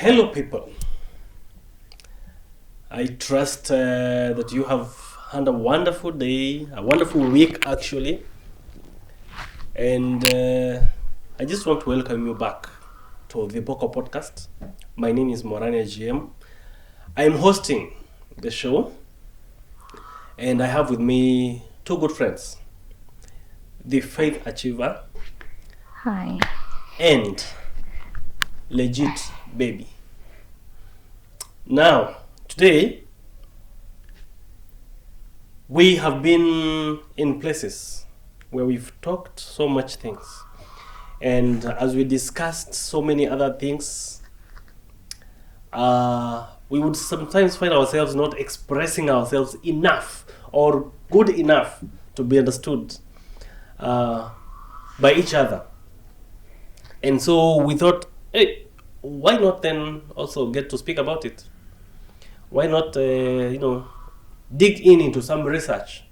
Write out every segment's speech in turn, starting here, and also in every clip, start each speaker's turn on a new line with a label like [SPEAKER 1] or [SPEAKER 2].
[SPEAKER 1] Hello, people. I trust that you have had a wonderful day, a wonderful week, actually. And I just want to welcome you back to the Boko podcast. My name is Morania GM. I'm hosting the show, and I have with me two good friends, the Faith Achiever.
[SPEAKER 2] Hi.
[SPEAKER 1] And Legit Baby. Now, today, we have been in places where we've talked so much things. And as we discussed so many other things, we would sometimes find ourselves not expressing ourselves enough or good enough to be understood by each other. And so we thought, hey, why not then also get to speak about it? Why not, dig into some research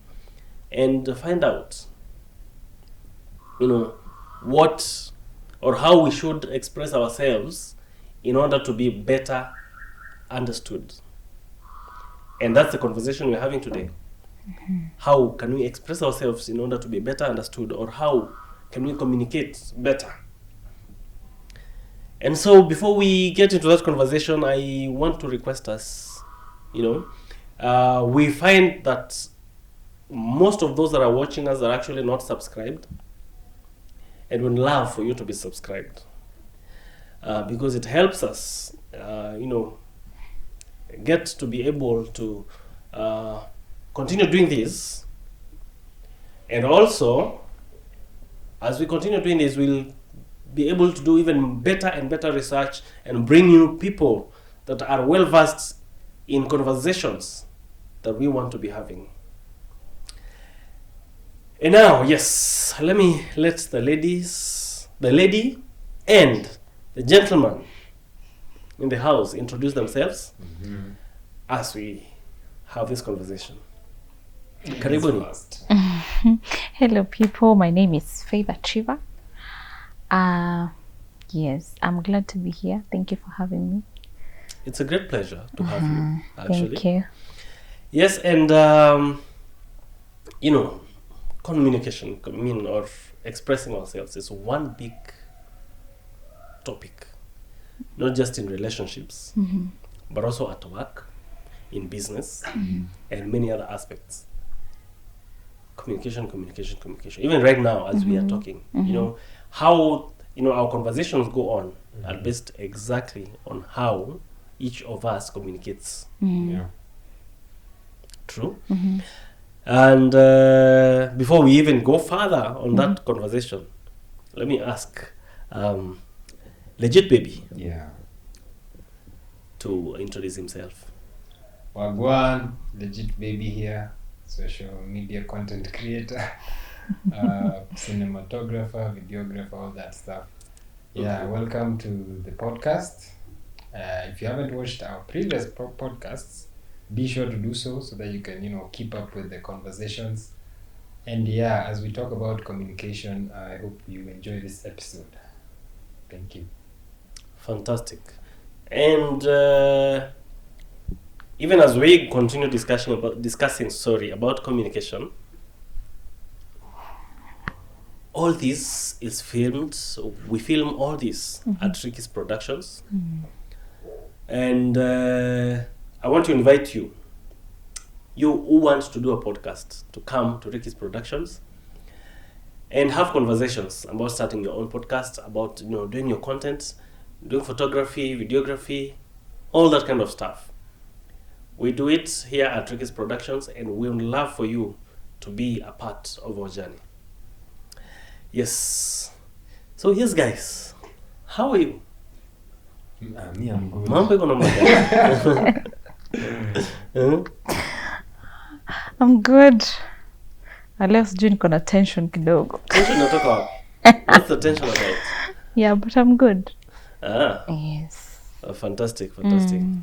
[SPEAKER 1] and find out, what or how we should express ourselves in order to be better understood. And that's the conversation we're having today. How can we express ourselves in order to be better understood, or how can we communicate better? And so before we get into that conversation, I want to request us, we find that most of those that are watching us are actually not subscribed, and would love for you to be subscribed because it helps us, get to be able to continue doing this. And also, as we continue doing this, we'll be able to do even better and better research and bring you people that are well versed in conversations that we want to be having. And now, yes, let the lady and the gentleman in the house introduce themselves as we have this conversation. Karibuni.
[SPEAKER 2] Hello, people. My name is Faith Achiever. Yes, I'm glad to be here. Thank you for having me.
[SPEAKER 1] It's a great pleasure to have you, actually.
[SPEAKER 2] Thank you.
[SPEAKER 1] Yes, and, communication, or expressing ourselves is one big topic, not just in relationships, but also at work, in business, and many other aspects. Communication. Even right now, as we are talking, how, our conversations go on are based exactly on how each of us communicates.
[SPEAKER 3] Yeah.
[SPEAKER 1] True. And before we even go further on that conversation, let me ask Legit Baby
[SPEAKER 3] Yeah.
[SPEAKER 1] to introduce himself.
[SPEAKER 3] Wagwan, Legit Baby here, social media content creator, cinematographer, videographer, all that stuff. Yeah, welcome to the podcast. If you haven't watched our previous podcasts, be sure to do so that you can, keep up with the conversations. And yeah, as we talk about communication, I hope you enjoy this episode. Thank you.
[SPEAKER 1] Fantastic. And even as we continue discussing about communication, all this is filmed. We film all this at Ricky's Productions. And I want to invite you who want to do a podcast, to come to Ricky's Productions and have conversations about starting your own podcast, about doing your content, doing photography, videography, all that kind of stuff. We do it here at Ricky's Productions, and we would love for you to be a part of our journey. Yes. So yes, guys, how are you?
[SPEAKER 3] Me, I'm good.
[SPEAKER 1] Mambo iko namna gani?
[SPEAKER 2] I'm good. Leo sijui niko na tension kidogo.
[SPEAKER 1] Tension inatoka wapi? What's the tension about?
[SPEAKER 2] Yeah, but I'm good.
[SPEAKER 1] Yes.
[SPEAKER 2] Yes.
[SPEAKER 1] Fantastic.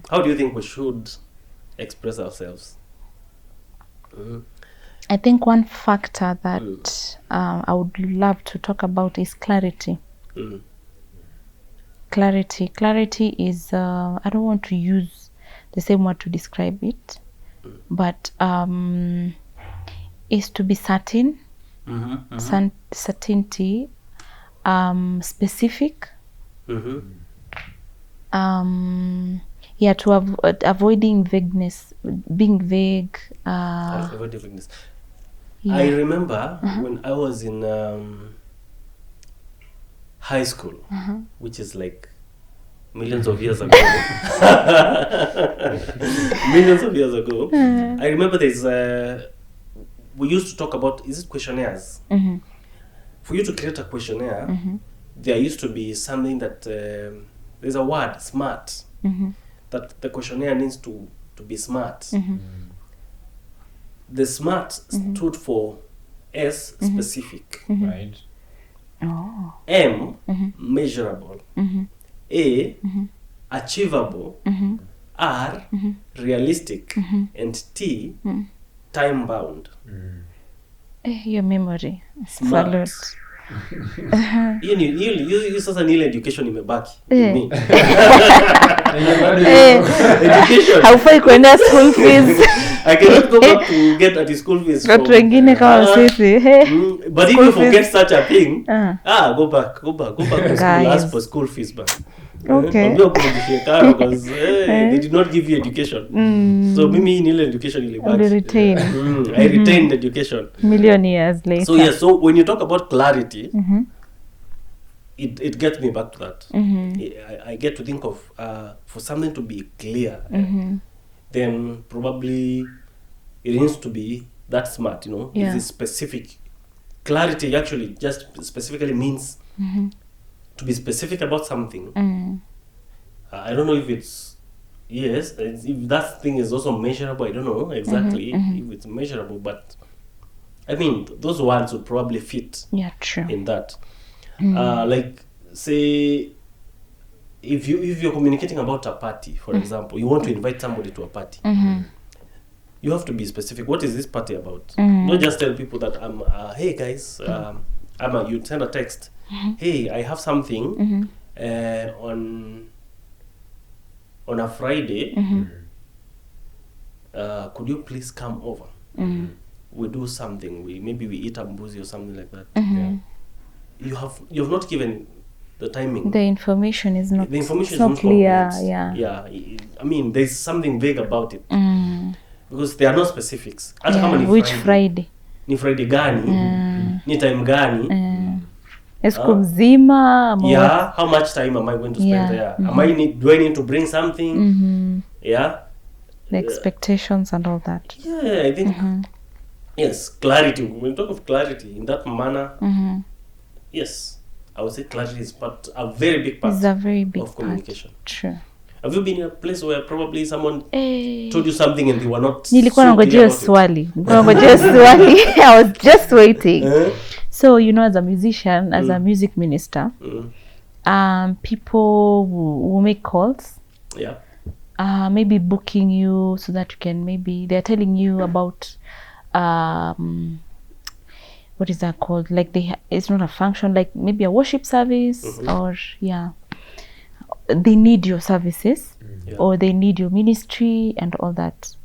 [SPEAKER 1] How do you think we should express ourselves?
[SPEAKER 2] I think one factor that I would love to talk about is clarity. Clarity is, I don't want to use the same word to describe it, but is to be certain, certainty, specific, to avoiding vagueness, being vague.
[SPEAKER 1] Avoiding vagueness.
[SPEAKER 2] Yeah.
[SPEAKER 1] I remember when I was in high school, which is like millions of years ago. Millions of years ago. I remember we used to talk about, is it questionnaires? For you to create a questionnaire, there used to be something that, there's a word, smart, that the questionnaire needs to be smart. The SMART stood for S, specific.
[SPEAKER 3] Right.
[SPEAKER 2] Oh.
[SPEAKER 1] M, measurable. A, achievable. R, realistic. And T, time bound.
[SPEAKER 2] Your memory.
[SPEAKER 1] Smart.
[SPEAKER 2] Salute.
[SPEAKER 1] You sasa ni ile education imebaki. Me.
[SPEAKER 2] Education. Haufai kuenda school fees.
[SPEAKER 1] I cannot go back to get at the school fees.
[SPEAKER 2] Watu wengine kama sisi.
[SPEAKER 1] But if you forget such a thing, go back to school, ask for school fees back.
[SPEAKER 2] Okay.
[SPEAKER 1] Because they did not give you education. So mimi ni ile education ile back.
[SPEAKER 2] Retain.
[SPEAKER 1] I retained education.
[SPEAKER 2] Million years later.
[SPEAKER 1] So yes, so when you talk about clarity, it gets me back to that. I get to think of for something to be clear, then probably it needs to be that smart, It is specific. Clarity actually just specifically means to be specific about something. I don't know if it's, if that thing is also measurable. I don't know exactly if it's measurable, but I mean, those words would probably fit in that. Like, say, if you're communicating about a party, for example, you want to invite somebody to a party, you have to be specific. What is this party about? Not just tell people that hey guys, you send a text. Hey, I have something on a Friday. Could you please come over? We do something. Maybe we eat a mbuzi or something like that. You have not given the timing.
[SPEAKER 2] The information is not.
[SPEAKER 1] The information
[SPEAKER 2] is not clear.
[SPEAKER 1] Complete. Yeah. I mean, there's something vague about it because there are no specifics.
[SPEAKER 2] Which Friday?
[SPEAKER 1] Ni Friday gani? Ni time gani?
[SPEAKER 2] Siku mzima.
[SPEAKER 1] Yeah. How much time am I going to spend there? Do I need to bring something? Yeah.
[SPEAKER 2] The expectations and all that.
[SPEAKER 1] Yeah, I think. Yes, clarity. When we talk of clarity in that manner, yes, I would say clarity is a very big part of communication.
[SPEAKER 2] True.
[SPEAKER 1] Have you been in a place where probably someone told you something and they were not
[SPEAKER 2] Nilikuwa nangojea swali. I was just waiting. So, as a musician, as a music minister, people will make calls.
[SPEAKER 1] Yeah.
[SPEAKER 2] Maybe booking you so that you can they're telling you about what is that called? Like it's not a function, like maybe a worship service or they need your services or they need your ministry and all that.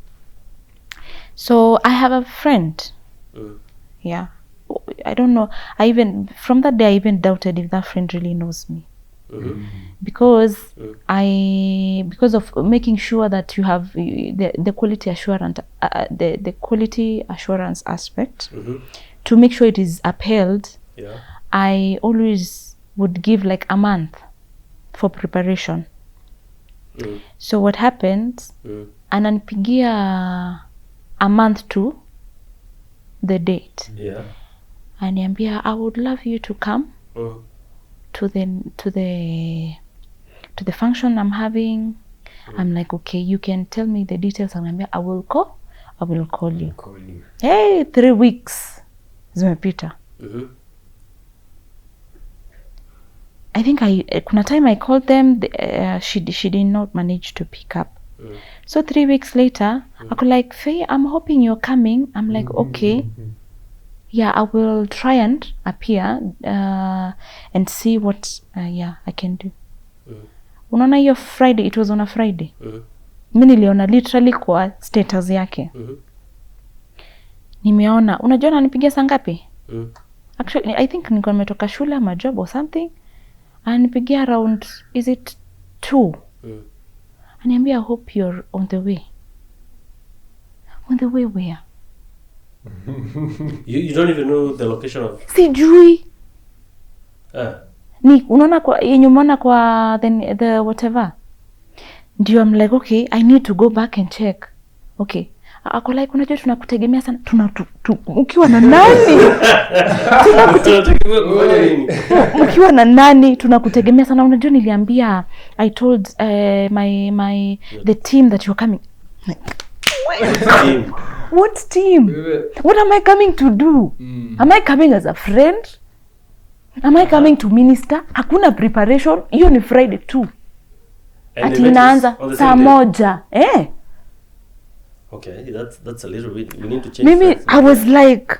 [SPEAKER 2] So I have a friend. I don't know. From that day I even doubted if that friend really knows me. Because of making sure that you have the quality assurance, the quality assurance aspect, to make sure it is upheld. I always would give like a month for preparation. So what happens? Ananipigia a month to the date. Aniambia, I would love you to come to the function I'm having. I'm like, okay, you can tell me the details. Aniambia, I will call you. Hey, 3 weeks zimepita. I think kuna time I called them, she did not manage to pick up. So 3 weeks later, I could like, Faye, I'm hoping you're coming. I'm like, okay. Yeah, I will try and appear and see what I can do. Unaona hiyo Friday, it was on a Friday. Mimi niliona literally kwa status yake. Nimeona, unajua ananipigia saa ngapi? Actually, I think nilikuwa nimetoka shule ama job or something. Ananipigia around, is it 2? Aniambia, I hope you're on the way. On the way where?
[SPEAKER 1] You don't even know the location of...
[SPEAKER 2] Sijui. Ni unaona kwa yenye umeona kwa the whatever. Ndio I'm like, okay, I need to go back and check. Okay. Ako like, unajua tunakutegemea sana. Ukiwa na nani? Ukiwa na nani tunakutegemea sana. Unajua niliambia, I told the team that you're coming. What team? What am I coming to do? Am I coming as a friend? Am I coming to minister? Hakuna preparation. Hiyo ni Friday too. Ati inaanza saa 1.
[SPEAKER 1] Okay, that's a little bit. We need to change.
[SPEAKER 2] Mimi, I was like,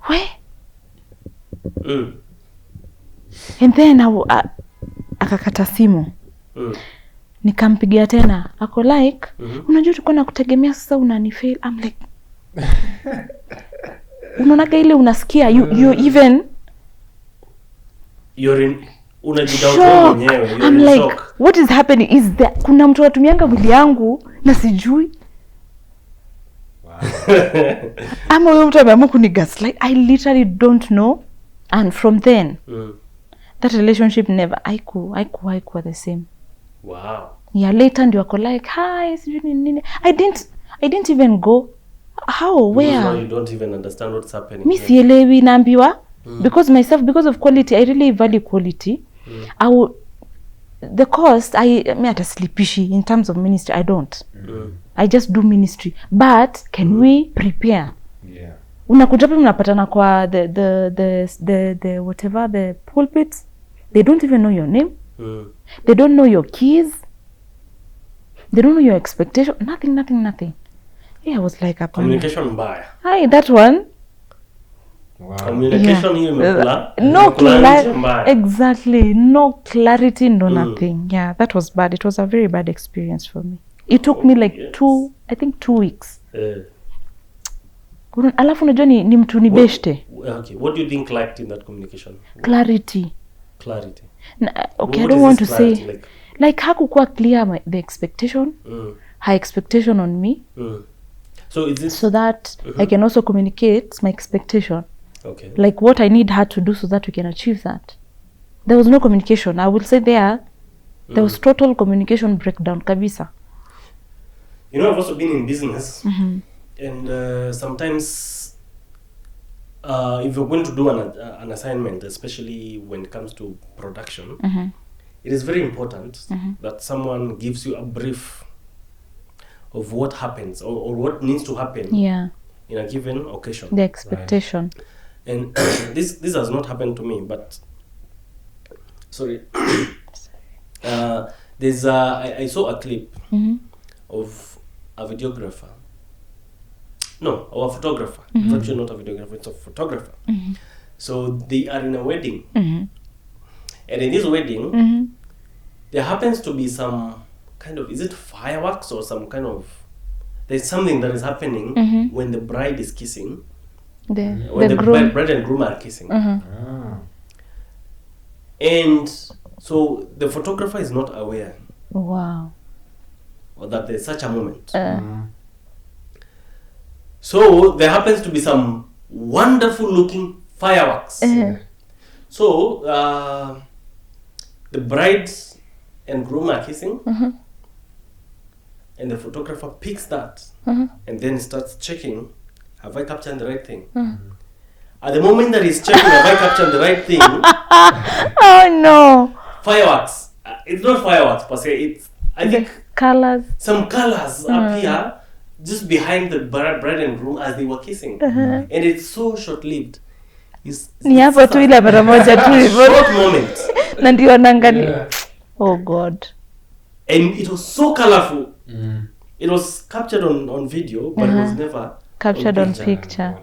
[SPEAKER 2] where? And then akakata simu. Nikampigia tena. Ako like, unajua tulikuwa nakutegemea sasa unanifail. I'm like, unaona ile unasikia you even
[SPEAKER 1] you're in unajidoubt mwenyewe.
[SPEAKER 2] I'm like, shock. What is happening? Is there kuna mtu atumianga mwili yangu na sijui?
[SPEAKER 3] Wow.
[SPEAKER 2] Ama huyo mtu ameamua kunigaslight. I literally don't know. And from then, that relationship never haikuwa the same.
[SPEAKER 1] Wow.
[SPEAKER 2] Yeah, later ndio ako like, hi, sijui nini. I didn't even go. How? Where?
[SPEAKER 1] No, you don't even understand what's happening.
[SPEAKER 2] Mi sielewi naambiwa. Because of quality, I really value quality. The cost, me hata slipishi in terms of ministry, I don't. I just do ministry. But can we prepare?
[SPEAKER 3] Yeah.
[SPEAKER 2] Unakuja pia mnapatana kwa the whatever, the pulpits. They don't even know your name. They don't know your keys. They don't know your expectation. Nothing. Yeah, I was like,
[SPEAKER 1] communication mbaya.
[SPEAKER 2] Hi, that one.
[SPEAKER 3] Wow.
[SPEAKER 1] Communication hiyo imekula.
[SPEAKER 2] No clarity. Exactly. No clarity, no nothing. Yeah, that was bad. It was a very bad experience for me. It took me like 2 weeks. Alafu unajua ni mtu ni beshte.
[SPEAKER 1] Okay, what do you think lacked in that communication?
[SPEAKER 2] Clarity. Okay, I don't want to say like hakukuwa clear the expectation. Her expectation on me.
[SPEAKER 1] So is this
[SPEAKER 2] so that I can also communicate my expectation.
[SPEAKER 1] Okay.
[SPEAKER 2] Like what I need her to do so that we can achieve that. There was no communication. I will say there was total communication breakdown kabisa.
[SPEAKER 1] You know, I've also been in business, and sometimes if you're going to do an assignment, especially when it comes to production, it is very important that someone gives you a brief of what happens or what needs to happen in a given occasion.
[SPEAKER 2] The expectation.
[SPEAKER 1] Right? And this has not happened to me, but sorry. There's I saw a clip of a videographer. No, or a photographer. It's actually not a videographer, it's a photographer. So they are in a wedding. And in this wedding, there happens to be some kind of, is it fireworks or some kind of, there's something that is happening when the bride is kissing. When the bride and groom are kissing. And so the photographer is not aware.
[SPEAKER 2] Wow.
[SPEAKER 1] Or that there's such a moment. So there happens to be some wonderful looking fireworks. So the bride and groom are kissing, and the photographer picks that and then starts checking, have I captured the right thing? At the moment that he's checking, have I captured the right thing?
[SPEAKER 2] Oh no!
[SPEAKER 1] Fireworks. It's not fireworks per se. It's, I think,
[SPEAKER 2] colors.
[SPEAKER 1] Some colors appear just behind the bride and groom as they were kissing, and it's so short-lived.
[SPEAKER 2] Ni hapo tu ile mara moja tu hivyo.
[SPEAKER 1] Short moment.
[SPEAKER 2] Na ndio naangalia. Oh God. And
[SPEAKER 1] it was so colorful. It was captured on video, but it was never
[SPEAKER 2] captured on picture.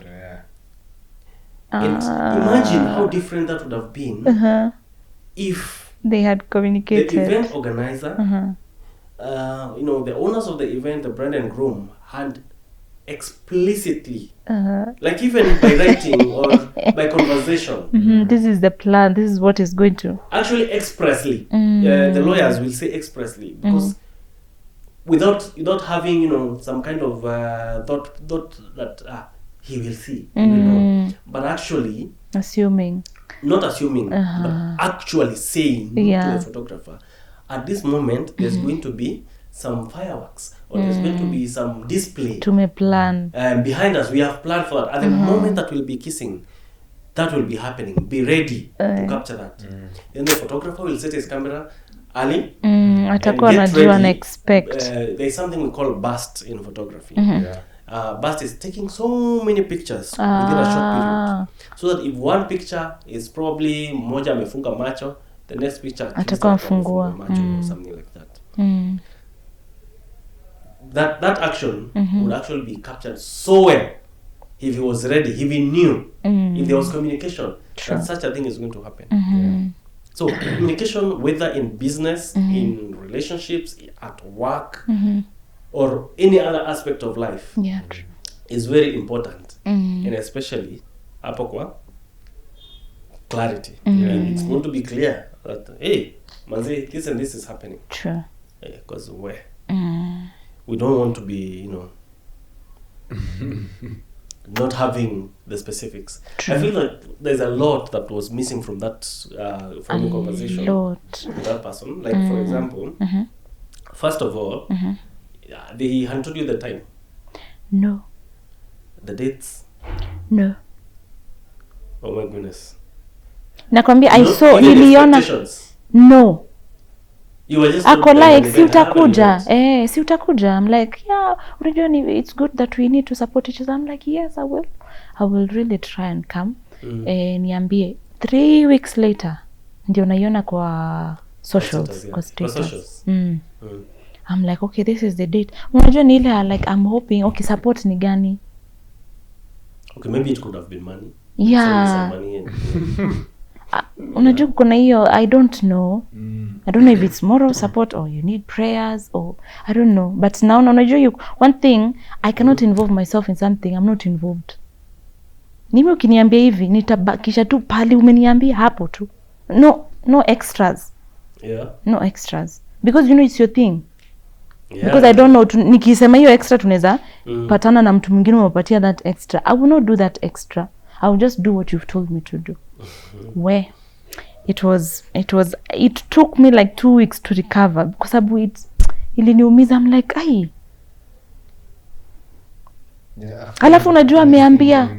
[SPEAKER 1] And imagine how different that would have been if
[SPEAKER 2] They had communicated.
[SPEAKER 1] The event organizer,
[SPEAKER 2] Uh-huh.
[SPEAKER 1] the owners of the event, the bride and groom, had explicitly,
[SPEAKER 2] Uh-huh.
[SPEAKER 1] like even by writing or by conversation,
[SPEAKER 2] This is the plan. This is what is going to.
[SPEAKER 1] actually expressly, the lawyers will say expressly, because without having some kind of thought that he will see, he will know, but actually
[SPEAKER 2] Assuming.
[SPEAKER 1] not assuming, but actually saying to the photographer, at this moment there's going to be some fireworks, or there's going to be some display.
[SPEAKER 2] To me plan.
[SPEAKER 1] Behind us, we have planned for that. At the moment that we'll be kissing, that will be happening. Be ready to capture that. Then the photographer will set his camera early.
[SPEAKER 2] Atakuwa anajua na expect.
[SPEAKER 1] There's something we call burst in photography. Burst is taking so many pictures within a short period, so that if one picture is probably moja amefunga macho, the next picture
[SPEAKER 2] atakuwa mfungua
[SPEAKER 1] macho or something like that. That action would actually be captured so well if he was ready, if he knew, if there was communication that such a thing is going to happen. So communication, whether in business, in relationships, at work, or any other aspect of life, is very important, and especially hapo kwa clarity. It's going to be clear that, hey, manzi, this and this is happening.
[SPEAKER 2] True.
[SPEAKER 1] Because we don't want to be, not having the specifics. True. I feel like there's a lot that was missing from that from the conversation with that person. Like, for example, first of all, they hadn't told you the time.
[SPEAKER 2] No.
[SPEAKER 1] The dates.
[SPEAKER 2] No.
[SPEAKER 1] Oh my goodness.
[SPEAKER 2] Nakwambia, I saw niliona. No.
[SPEAKER 1] You were just
[SPEAKER 2] ako like si utakuja si utakuja. I'm like, yeah, unajua it's good that we need to support each other. I'm like, yes, I will really try and come. Niambie 3 weeks later ndio naiona kwa socials, kwa status. I'm like, okay, this is the date. Unajua ni ile like I'm hoping, okay, support ni gani?
[SPEAKER 1] Okay, maybe it could have been money.
[SPEAKER 2] Yeah.
[SPEAKER 1] Some money and
[SPEAKER 2] unajua kuna hiyo, I don't know. I don't know if it's moral support or you need prayers or I don't know. But now unajua one thing, I cannot involve myself in something I'm not involved. Nimi ukiniambia hivi nitabakisha tu pali umeniambia hapo tu. No extras.
[SPEAKER 1] Yeah.
[SPEAKER 2] No extras. Because it's your thing.
[SPEAKER 1] Yeah.
[SPEAKER 2] Because I don't know, nikisema hiyo extra tunaweza patana na mtu mwingine umepatia that extra. I will not do that extra. I will just do what you've told me to do. Where it took me like 2 weeks to recover because iliniumiza. I'm like, ai.
[SPEAKER 3] Yeah,
[SPEAKER 2] alafu unajua ameambia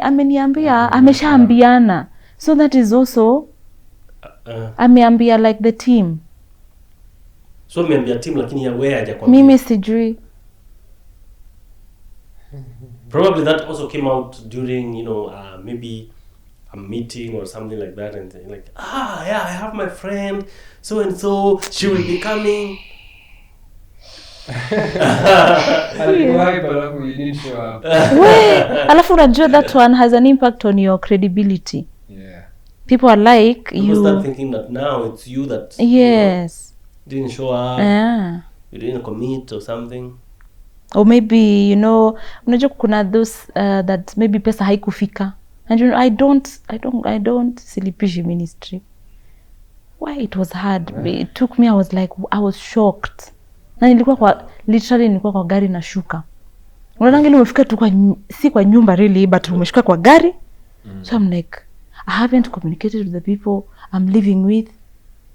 [SPEAKER 2] ameniambia ameshaambiana, so that is also ameambia like the team.
[SPEAKER 1] So ameambia team lakini ya wewe hajakwambia.
[SPEAKER 2] Mimi sijui.
[SPEAKER 1] Probably that also came out during maybe a meeting or something like that, and like, yeah, I have my friend so and so, she will be coming.
[SPEAKER 2] Alafu unajua that one has an impact on your credibility.
[SPEAKER 3] Yeah.
[SPEAKER 2] People are like, you
[SPEAKER 1] start thinking that now it's you that didn't show up. You didn't commit or something.
[SPEAKER 2] Or maybe unajua kuna those that maybe pesa haikufika. And I don't silipishi ministry. Why it was hard. It took me, I was shocked. Na nilikuwa kwa gari na shuka. Unaona ngeli umefika tu si kwa nyumba really, but umeshuka kwa gari. So I'm like, I haven't communicated with the people I'm living with.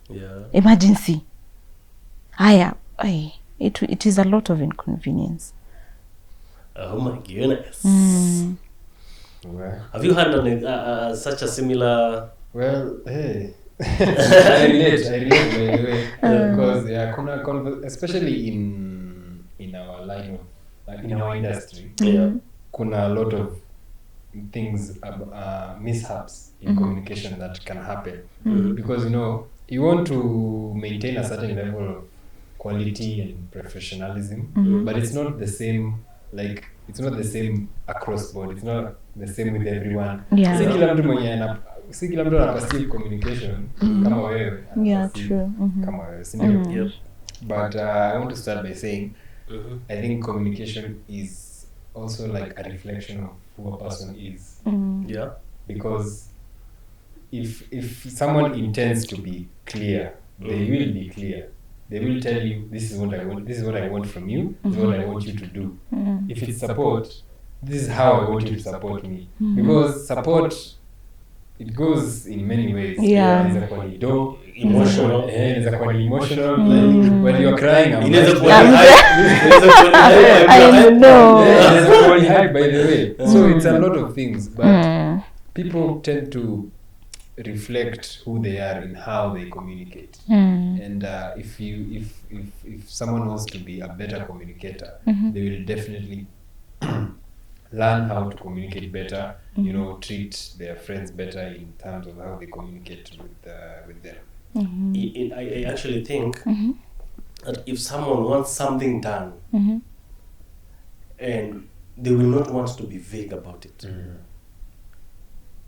[SPEAKER 1] Yeah.
[SPEAKER 2] Emergency. It is a lot of inconvenience.
[SPEAKER 1] Oh my goodness.
[SPEAKER 3] Well,
[SPEAKER 1] have you had such a similar?
[SPEAKER 3] Well, hey. I relate by the way, because kuna especially in our line of, like in our industry, kuna a lot of things, mishaps in communication that can happen, because you want to maintain a certain level of quality and professionalism, but it's not the same. Like, it's not the same across board. It's not the same with everyone.
[SPEAKER 2] Yeah.
[SPEAKER 3] Kila mtu mwenye si kila mtu anaperceive communication kama wewe.
[SPEAKER 2] Yeah, true.
[SPEAKER 3] Kama wewe, si ndio?
[SPEAKER 1] Yep.
[SPEAKER 3] But I want to start by saying I think communication is also like a reflection of who a person is.
[SPEAKER 1] Yeah.
[SPEAKER 3] Because if someone intends to be clear, they will be clear. They will tell you, this is what I want, this is what I want from you, this is what I want you to do. If it's support, this is how I want you to support me. Because support, it goes in many ways.
[SPEAKER 2] Yeah.
[SPEAKER 3] Inaweza kuwa ni
[SPEAKER 1] Emotional.
[SPEAKER 3] inaweza kuwa ni emotional. Like, when you're crying, I'm
[SPEAKER 1] Inaweza
[SPEAKER 3] like,
[SPEAKER 1] kuwa ni high. Inaweza kuwa ni high.
[SPEAKER 2] I know.
[SPEAKER 3] inaweza kuwa ni high, by the way. So it's a lot of things, but people tend to reflect who they are in how they communicate. And if someone wants to be a better communicator, they will definitely learn how to communicate better, you know, treat their friends better in terms of how they communicate with them.
[SPEAKER 1] I actually think that if someone wants something done, and they will not want to be vague about it.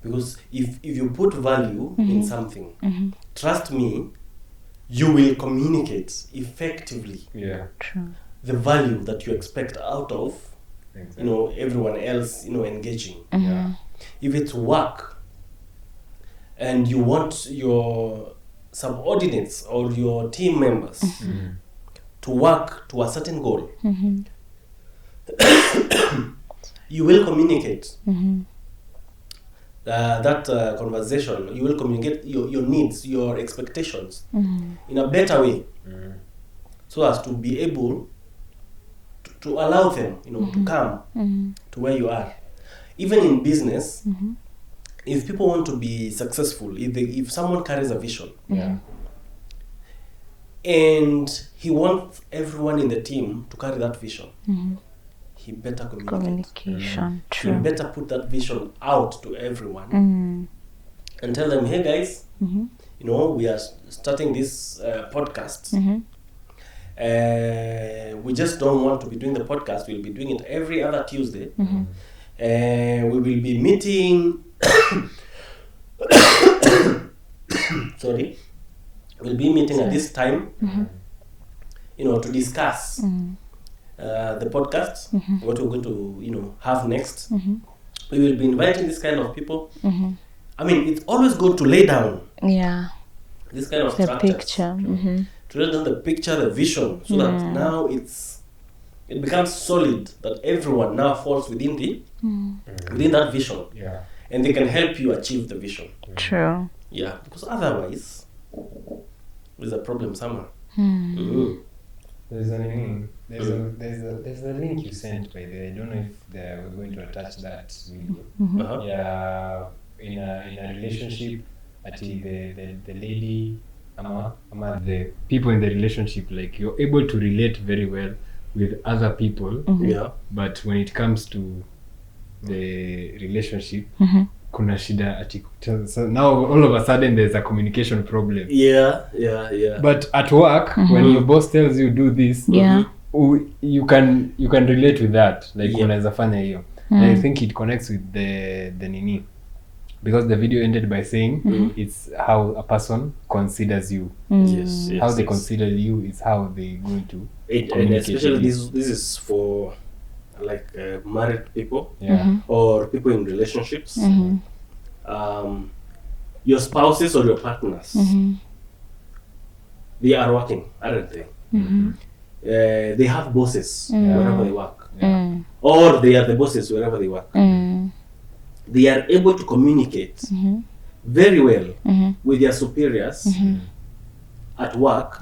[SPEAKER 1] Because if you put value in something, trust me, you will communicate effectively
[SPEAKER 3] Yeah.
[SPEAKER 2] True.
[SPEAKER 1] the value that you expect out of
[SPEAKER 3] Exactly.
[SPEAKER 1] you know everyone else engaging.
[SPEAKER 3] Yeah.
[SPEAKER 1] If it's work and you want your subordinates or your team members to work to a certain goal, you will communicate that conversation. You will communicate your needs, your expectations in a better way, so as to be able to allow them, to come to where you are. Even in business, if people want to be successful, if someone carries a vision
[SPEAKER 3] Yeah.
[SPEAKER 1] and he wants everyone in the team to carry that vision, he better communicate.
[SPEAKER 2] Communication.
[SPEAKER 1] He
[SPEAKER 2] True.
[SPEAKER 1] better put that vision out to everyone and tell them, hey guys, we are starting this podcast. We just don't want to be doing the podcast. We'll be doing it every other Tuesday. We will be meeting sorry, we'll be meeting at this time, to discuss the podcast, what we're going to, have next. We will be inviting this kind of people. I mean, it's always good to lay down
[SPEAKER 2] Yeah.
[SPEAKER 1] this kind of
[SPEAKER 2] The
[SPEAKER 1] structures,
[SPEAKER 2] picture.
[SPEAKER 1] to lay down the picture, the vision, so that now it becomes solid, that everyone now falls within within that vision,
[SPEAKER 3] Yeah.
[SPEAKER 1] and they can help you achieve the vision.
[SPEAKER 2] True.
[SPEAKER 1] Yeah, because otherwise there's a problem somewhere.
[SPEAKER 3] There's a link you sent, by the way. I don't know if we're going to attach that video.
[SPEAKER 1] Uh-huh.
[SPEAKER 3] Yeah, in a relationship, actually the lady, ama the people in the relationship, like, you're able to relate very well with other people,
[SPEAKER 1] Yeah.
[SPEAKER 3] but when it comes to the relationship, kuna shida ati, so now all of a sudden there's a communication problem.
[SPEAKER 1] Yeah.
[SPEAKER 3] But at work, when your boss tells you do this,
[SPEAKER 2] Yeah.
[SPEAKER 3] you can relate with that, like,
[SPEAKER 1] Yeah.
[SPEAKER 3] unaweza fanya hiyo. And I think it connects with the nini, because the video ended by saying it's how a person considers you.
[SPEAKER 1] Yes.
[SPEAKER 3] How they consider you is how they going to
[SPEAKER 1] and
[SPEAKER 3] communicate
[SPEAKER 1] especially
[SPEAKER 3] with
[SPEAKER 1] this is for like married people
[SPEAKER 3] you. Yeah.
[SPEAKER 1] or people in relationships. Your spouses or your partners, they are working, aren't they? They have bosses wherever they work, or they are the bosses wherever they work. They are able to communicate very well with their superiors at work,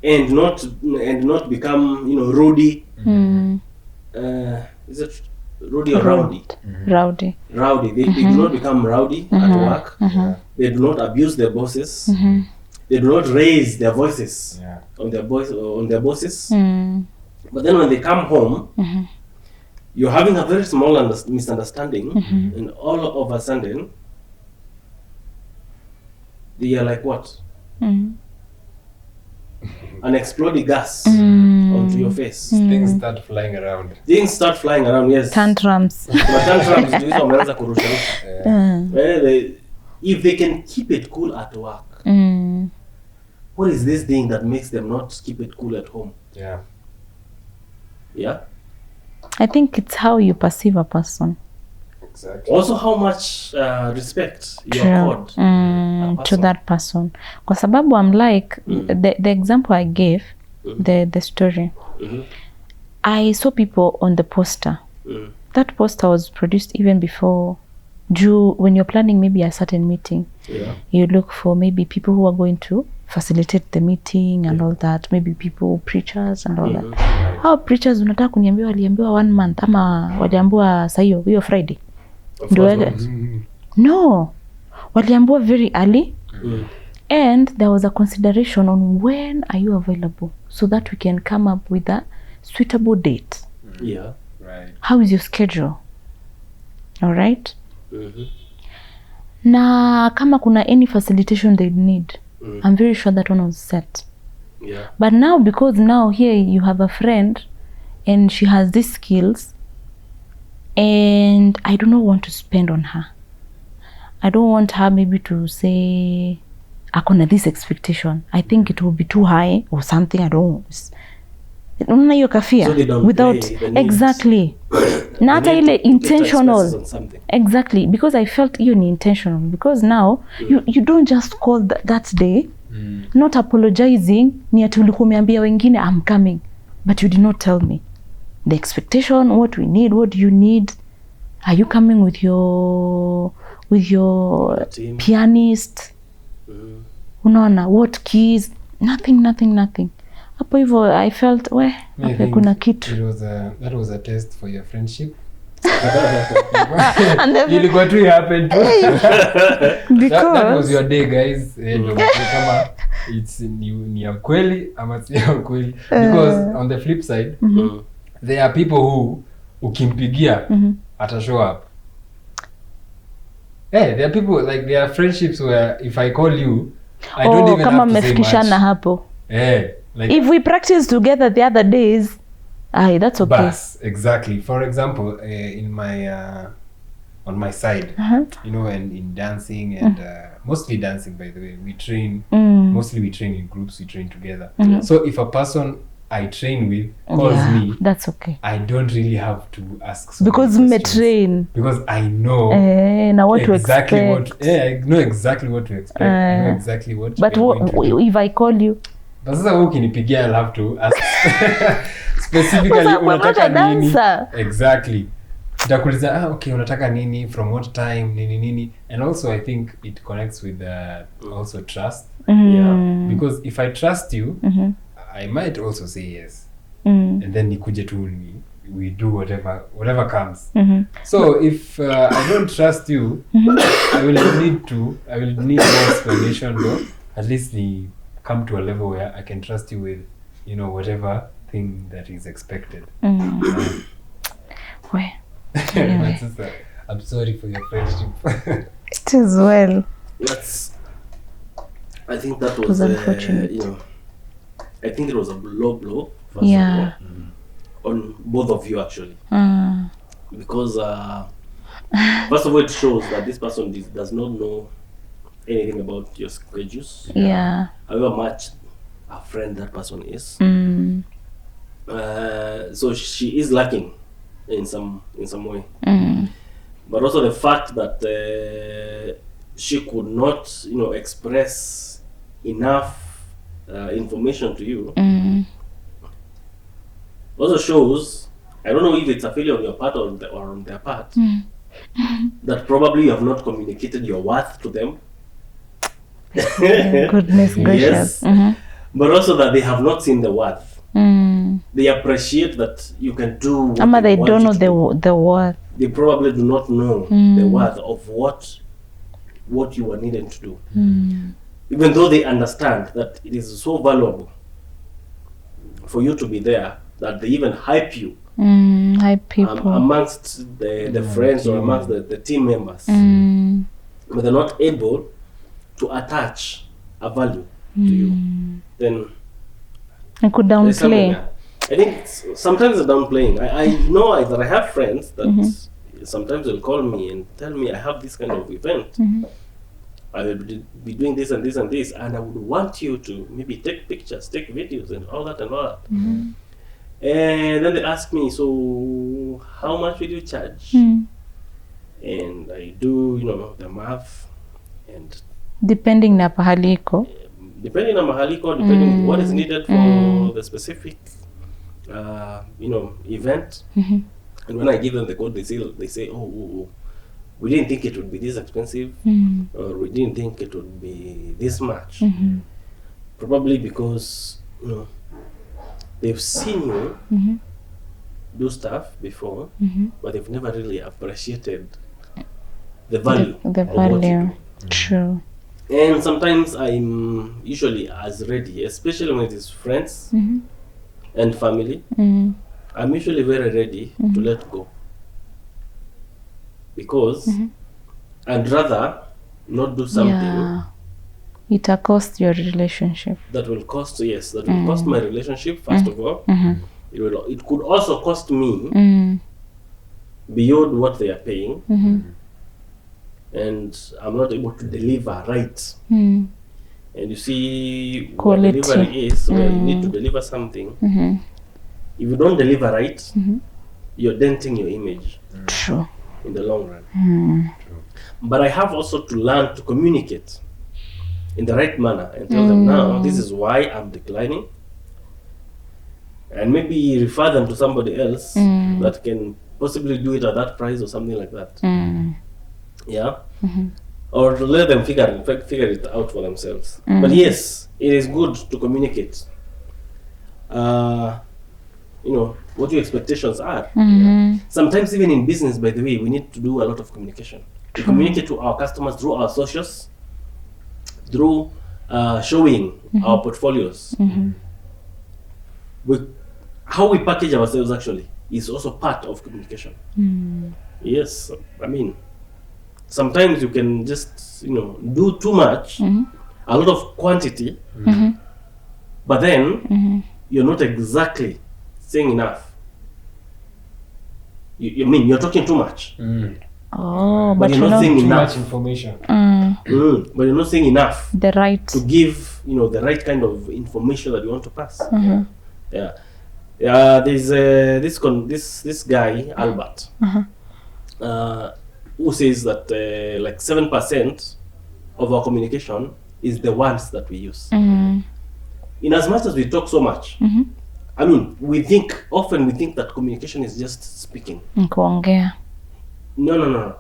[SPEAKER 1] and not become Rudy. Is it Rudy or rowdy?
[SPEAKER 2] Rowdy.
[SPEAKER 1] Rowdy. They do not become rowdy at work. They do not abuse their bosses. They do not raise their voices
[SPEAKER 3] Yeah.
[SPEAKER 1] on their bosses. But then when they come home, you're having a very small misunderstanding, and all of a sudden, they are like what? An exploding gas onto your face.
[SPEAKER 3] Things start flying around.
[SPEAKER 1] Things start flying around. Yes.
[SPEAKER 2] Tantrums.
[SPEAKER 1] Kuna tantrums ndio hizo wameanza kurusha. If they can keep it cool at work, what is this thing that makes them not keep it cool at home?
[SPEAKER 3] Yeah.
[SPEAKER 1] Yeah.
[SPEAKER 2] I think it's how you perceive a person.
[SPEAKER 3] Exactly.
[SPEAKER 1] Also, how much respect you
[SPEAKER 2] True.
[SPEAKER 1] accord a
[SPEAKER 2] To
[SPEAKER 1] person.
[SPEAKER 2] that person. Kwa sababu I'm like, the example I gave, the story, I saw people on the poster. That poster was produced even before, when you're planning maybe a certain meeting.
[SPEAKER 1] Yeah.
[SPEAKER 2] You look for maybe people who are going to facilitate the meeting and all that, maybe people, preachers and all that. How preachers unataka kuniambia waliambiwa 1 month ama waliambiwa saa hiyo Friday?
[SPEAKER 1] Of course not.
[SPEAKER 2] No, waliambiwa very early. And there was a consideration on when are you available so that we can come up with a suitable date.
[SPEAKER 1] Yeah.
[SPEAKER 3] Right.
[SPEAKER 2] How is your schedule? All right. Na kama kuna any facilitation they need, I'm very sure that one was set.
[SPEAKER 1] Yeah.
[SPEAKER 2] But now, because now here you have a friend and she has these skills and I do not want to spend on her. I don't want her maybe to say akona this expectation. I think it will be too high or something. I don't know. Unaona hiyo kafia
[SPEAKER 1] So they don't
[SPEAKER 2] without
[SPEAKER 1] pay the needs. They
[SPEAKER 2] Exactly. Na hata
[SPEAKER 1] need
[SPEAKER 2] ile
[SPEAKER 1] to get
[SPEAKER 2] intentional.
[SPEAKER 1] expenses on something.
[SPEAKER 2] Exactly, because I felt hiyo ni intentional, because now you don't just call that day not apologizing ni ati ulikuwa umeambia wengine I'm coming but you did not tell me the expectation, what we need, what do you need, are you coming with your
[SPEAKER 1] Team.
[SPEAKER 2] pianist, unaona what keys, nothing hapo hivyo. I felt hapo kuna kitu.
[SPEAKER 3] That was a test for your friendship.
[SPEAKER 2] And then,
[SPEAKER 3] Ilikuwa tu happen too. That was
[SPEAKER 2] because
[SPEAKER 3] your day, guys. Kama it's ni ya kweli ama si ya kweli, because on the flip side there are people who ukimpigia ata show up. There are people like, there are friendships where if I call you I don't even
[SPEAKER 2] kama
[SPEAKER 3] have to say
[SPEAKER 2] mmefikishana
[SPEAKER 3] much.
[SPEAKER 2] hapo.
[SPEAKER 3] Like,
[SPEAKER 2] If we practice together the other days, that's okay.
[SPEAKER 3] bus, exactly. For example, in my on my side, you know, and in dancing and mostly dancing, by the way, we train. Mostly we train in groups. We train together. So if a person I train with calls me,
[SPEAKER 2] that's okay.
[SPEAKER 3] I don't really have to ask so
[SPEAKER 2] Because
[SPEAKER 3] many
[SPEAKER 2] me
[SPEAKER 3] questions.
[SPEAKER 2] train.
[SPEAKER 3] Because I know
[SPEAKER 2] Now what
[SPEAKER 3] exactly
[SPEAKER 2] to
[SPEAKER 3] what.
[SPEAKER 2] expect.
[SPEAKER 3] I know exactly what to expect. I know exactly what.
[SPEAKER 2] But
[SPEAKER 3] we're going to do.
[SPEAKER 2] if I call you,
[SPEAKER 3] But sasa wewe ukinipigia I'll have to ask specifically
[SPEAKER 2] We're not
[SPEAKER 3] unataka
[SPEAKER 2] a
[SPEAKER 3] nini.
[SPEAKER 2] dancer.
[SPEAKER 3] Exactly. Nitakuuliza okay, unataka nini, from what time, nini. And also I think it connects with also trust.
[SPEAKER 1] Yeah.
[SPEAKER 3] Because if I trust you, I might also say yes. And then nikuje tu we do whatever comes. So if I don't trust you, I will need more explanation though. At least come to a level where I can trust you with, you know, whatever thing that is expected.
[SPEAKER 2] Anyway.
[SPEAKER 3] I'm sorry for your friendship.
[SPEAKER 2] It is well.
[SPEAKER 1] I think that
[SPEAKER 2] was
[SPEAKER 1] was
[SPEAKER 2] unfortunate.
[SPEAKER 1] I think it was a low blow first
[SPEAKER 2] Yeah.
[SPEAKER 1] of all, on both of you actually, because first of all it shows that this person does not know anything about your schedules,
[SPEAKER 2] Yeah.
[SPEAKER 1] however much a friend that person is. So she is lacking in some way. But also the fact that she could not, express enough information to you also shows, I don't know if it's a failure on your part or on their part, that probably you have not communicated your worth to them.
[SPEAKER 2] Goodness gracious.
[SPEAKER 1] Yes. But also that they have not seen the worth. They appreciate that you can do what
[SPEAKER 2] Ama they
[SPEAKER 1] want
[SPEAKER 2] don't
[SPEAKER 1] you
[SPEAKER 2] know
[SPEAKER 1] to do.
[SPEAKER 2] the worth.
[SPEAKER 1] They probably do not know the worth of what you are needed to do. Even though they understand that it is so valuable for you to be there, that they even hype you
[SPEAKER 2] Hype people.
[SPEAKER 1] amongst the friends or amongst the team members. But they're not able to attach a value to you. Then
[SPEAKER 2] I could
[SPEAKER 1] there's something
[SPEAKER 2] downplay.
[SPEAKER 1] there. I think sometimes it's downplaying. I know that I have friends that sometimes they'll call me and tell me I have this kind of event. I will be doing this and this and this, and I would want you to maybe take pictures, take videos, and all that and all that. And then they ask me, so how much will you charge? And I do, the math, and
[SPEAKER 2] depending na pahali iko.
[SPEAKER 1] Depending on mahaliko, depending what is needed for the specific, event. And when I give them the code, they say, oh, we didn't think it would be this expensive, or we didn't think it would be this much. Probably because they've seen you do stuff before, but they've never really appreciated the value.
[SPEAKER 2] The value. True.
[SPEAKER 1] And sometimes I'm usually as ready, especially when it is friends and family. I'm usually very ready to let go, because I'd rather not do something
[SPEAKER 2] it'll cost your relationship.
[SPEAKER 1] that will cost cost my relationship first of all. It could also cost me beyond what they are paying, and I'm not able to deliver right. And you see, what
[SPEAKER 2] Quality.
[SPEAKER 1] delivery is, where you need to deliver something. If you don't deliver right, you're denting your image
[SPEAKER 2] True.
[SPEAKER 1] in the long run. But I have also to learn to communicate in the right manner and tell them, now this is why I'm declining, and maybe refer them to somebody else that can possibly do it at that price or something like that. Or to let them figure it out for themselves. But yes, it is good to communicate what your expectations are. Sometimes even in business, by the way, we need to do a lot of communication. We communicate to our customers through our socials, through showing our portfolios. How we package ourselves actually is also part of communication. Yes, I mean, sometimes you can just do too much, a lot of quantity, but then you're not exactly saying enough. You mean you're talking too much.
[SPEAKER 2] But
[SPEAKER 1] you're not saying
[SPEAKER 3] Too
[SPEAKER 1] enough.
[SPEAKER 3] much information.
[SPEAKER 1] But you're not saying enough
[SPEAKER 2] The right.
[SPEAKER 1] to give the right kind of information that you want to pass. There's this guy Albert, who says that like 7% of our communication is the words that we use. In as much as we talk so much, I mean, we think that communication is just speaking.
[SPEAKER 2] Kuongea.
[SPEAKER 1] No.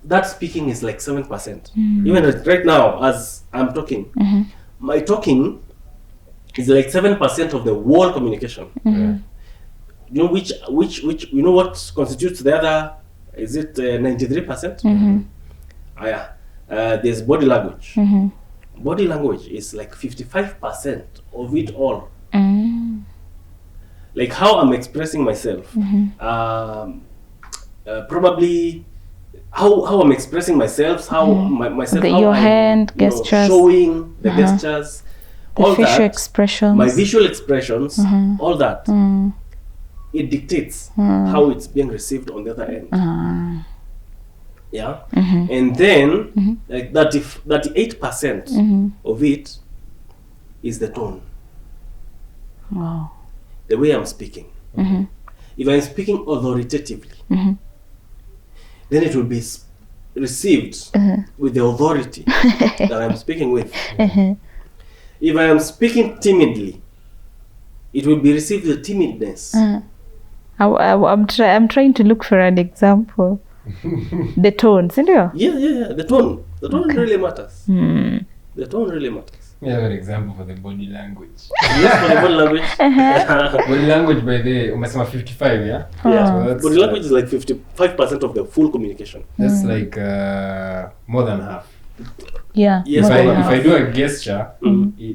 [SPEAKER 1] That speaking is like 7%. Even right now, as I'm talking, my talking is like 7% of the whole communication. You know which what constitutes the other? Is it 93%? There's body language. Body language is like 55% of it all. Like how I'm expressing myself. Probably how I'm expressing myself, how
[SPEAKER 2] Your hand gestures.
[SPEAKER 1] showing the gestures,
[SPEAKER 2] The
[SPEAKER 1] all
[SPEAKER 2] facial
[SPEAKER 1] that,
[SPEAKER 2] expressions.
[SPEAKER 1] my visual expressions, all that, it dictates how it's being received on the other end. And then like 38% of it is the tone.
[SPEAKER 2] Wow.
[SPEAKER 1] The way I'm speaking. If I'm speaking authoritatively, then it will be received with the authority that I'm speaking with. If I am speaking timidly, it will be received with timidness.
[SPEAKER 2] I'm trying to look for an example. The tone, sindio?
[SPEAKER 1] Yeah. The tone really matters. The tone really matters.
[SPEAKER 3] We have an example for the body language.
[SPEAKER 1] Yes, for the body language.
[SPEAKER 3] Body language, by the umesema 55, yeah?
[SPEAKER 1] Yeah.
[SPEAKER 3] So that's,
[SPEAKER 1] Body language is like 55% of the full communication.
[SPEAKER 3] That's like more than half.
[SPEAKER 2] Yeah.
[SPEAKER 1] Yes,
[SPEAKER 3] If
[SPEAKER 2] more than
[SPEAKER 3] I
[SPEAKER 2] half.
[SPEAKER 3] do a gesture,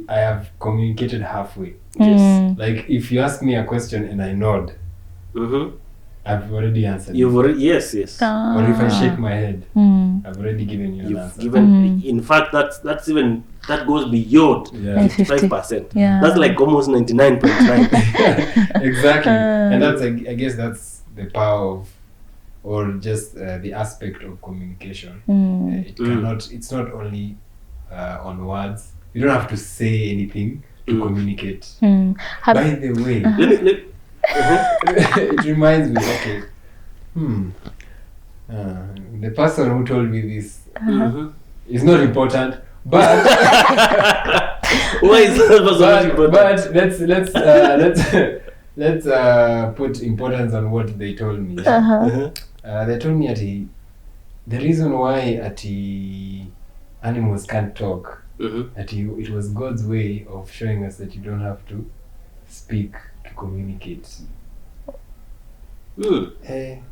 [SPEAKER 3] I have communicated halfway.
[SPEAKER 1] Yes.
[SPEAKER 3] Like if you ask me a question and I nod, I've already answered.
[SPEAKER 1] You've already yes.
[SPEAKER 3] Or if I shake my head, I've already given you an
[SPEAKER 1] You've
[SPEAKER 3] answer.
[SPEAKER 1] given. In fact, that goes beyond
[SPEAKER 3] Yeah.
[SPEAKER 1] 55%.
[SPEAKER 2] Yeah.
[SPEAKER 1] That's like almost 99.9.
[SPEAKER 3] Exactly. And that's I guess that's the power of or just the aspect of communication. It
[SPEAKER 2] Mm.
[SPEAKER 3] cannot. It's not only on words. You don't have to say anything to communicate.
[SPEAKER 2] Mm.
[SPEAKER 3] By the way, it reminds me. Okay. The person who told me this is not important, but
[SPEAKER 1] Why is that person important?
[SPEAKER 3] but let's put importance on what they told me. They told me the reason why animals can't talk, it was God's way of showing us that you don't have to speak to communicate. Hey.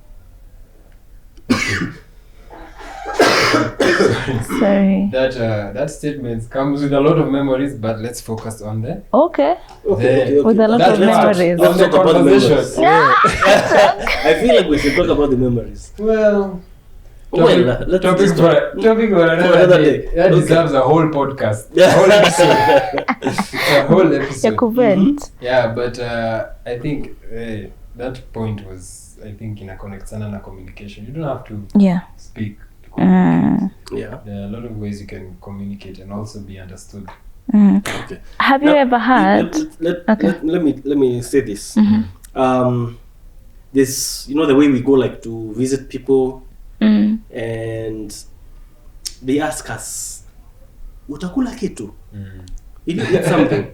[SPEAKER 2] Sorry.
[SPEAKER 3] That statement comes with a lot of memories, but let's focus on the
[SPEAKER 2] Okay. With a lot
[SPEAKER 3] that
[SPEAKER 2] of
[SPEAKER 3] part
[SPEAKER 2] memories.
[SPEAKER 3] of the
[SPEAKER 1] Let's talk about the
[SPEAKER 3] conversation.
[SPEAKER 1] memories. I feel like we should talk about the memories.
[SPEAKER 3] Well,
[SPEAKER 1] Let's
[SPEAKER 3] topic
[SPEAKER 1] just
[SPEAKER 3] for another day. That
[SPEAKER 1] Okay.
[SPEAKER 3] deserves a whole podcast, a whole episode, a whole episode.
[SPEAKER 2] Yakuvent.
[SPEAKER 3] Yeah, but I think that point was, I think, in a connect sana na communication. You don't have to
[SPEAKER 2] Yeah.
[SPEAKER 3] speak to communicate.
[SPEAKER 1] Yeah.
[SPEAKER 3] There are a lot of ways you can communicate and also be understood.
[SPEAKER 1] Okay.
[SPEAKER 2] Have you
[SPEAKER 1] Now,
[SPEAKER 2] ever had? Okay.
[SPEAKER 1] Let me say this. This, the way we go like to visit people and they ask us, utakula kitu? If you eat something,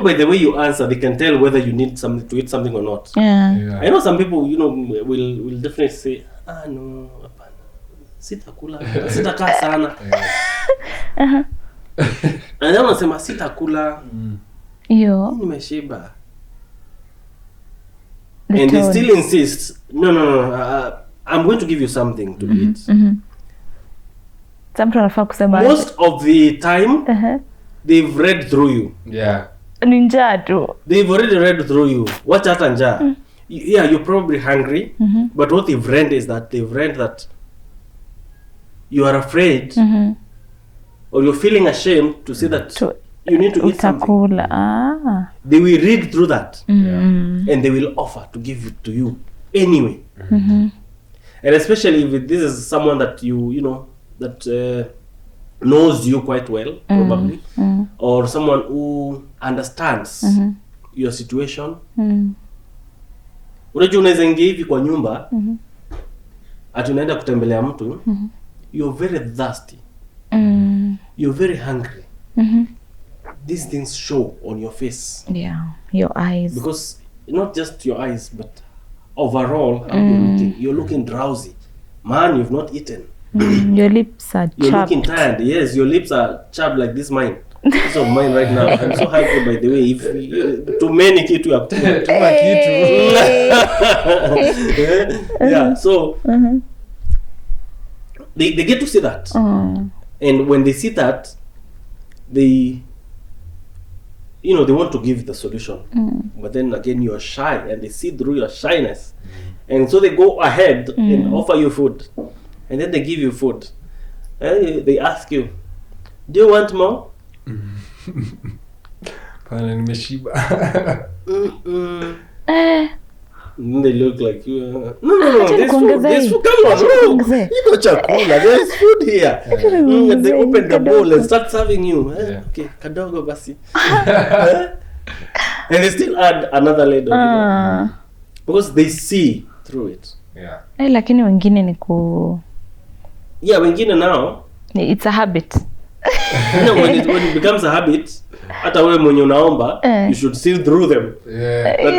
[SPEAKER 1] by the way you answer, they can tell whether you need something to eat something or not.
[SPEAKER 2] Yeah.
[SPEAKER 1] I know some people, will definitely say, no, hapana, sitakula, sitakaa sana. And then wanasema sitakula,
[SPEAKER 2] Yo.
[SPEAKER 1] nimeshiba.
[SPEAKER 2] The
[SPEAKER 1] And they
[SPEAKER 2] tone.
[SPEAKER 1] still insist, no, I'm going to give you something to eat.
[SPEAKER 2] Some anafaa kusema
[SPEAKER 1] Most of the time, they've read through you.
[SPEAKER 3] Yeah.
[SPEAKER 2] ni njaa tu.
[SPEAKER 1] They've already read through you. Watch hata njaa. Yeah, you're probably hungry, but what they've read is that you are afraid or you're feeling ashamed to say that
[SPEAKER 2] Tu-
[SPEAKER 1] you need to eat something.
[SPEAKER 2] Utakula.
[SPEAKER 1] They will read through that
[SPEAKER 2] Mm.
[SPEAKER 1] and they will offer to give it to you anyway. And especially if this is someone that that knows you quite well, probably, or someone who understands your situation. Unajua unaweza ingia hivi kwa nyumba ati unaenda kutembelea mtu, you're very thirsty, you're very hungry. These things show on your face.
[SPEAKER 2] Yeah, your eyes.
[SPEAKER 1] Because not just your eyes, but overall, how you're looking. You're looking drowsy. Man, you've not eaten.
[SPEAKER 2] Your lips are
[SPEAKER 1] You're
[SPEAKER 2] chapped.
[SPEAKER 1] looking tired. Yes, your lips are chapped like this mine. This of mine right now. I'm so happy, by the way. If too many kitu ya yeah, so they get to see that. And when they see that, they they want to give the solution. But then again, you are shy and they see through your shyness. And so they go ahead and offer you food. And then they give you food. And they ask you, do you want more?
[SPEAKER 3] Pana nimeshiba.
[SPEAKER 1] And then they look like you. No. There's food. There's food. Come on,
[SPEAKER 2] Kuongezee.
[SPEAKER 1] you got chakula. There's food here. And they open the bowl and start serving you.
[SPEAKER 3] Yeah.
[SPEAKER 1] Okay, kadogo basi. And they still add another ladle. Because they see through it.
[SPEAKER 3] Yeah.
[SPEAKER 2] Lakini wengine ni ku
[SPEAKER 1] Yeah, wengine now,
[SPEAKER 2] it's a habit.
[SPEAKER 1] when it becomes a habit, hata wewe mwenye unaomba, you should see through them.
[SPEAKER 3] Yeah.
[SPEAKER 1] But,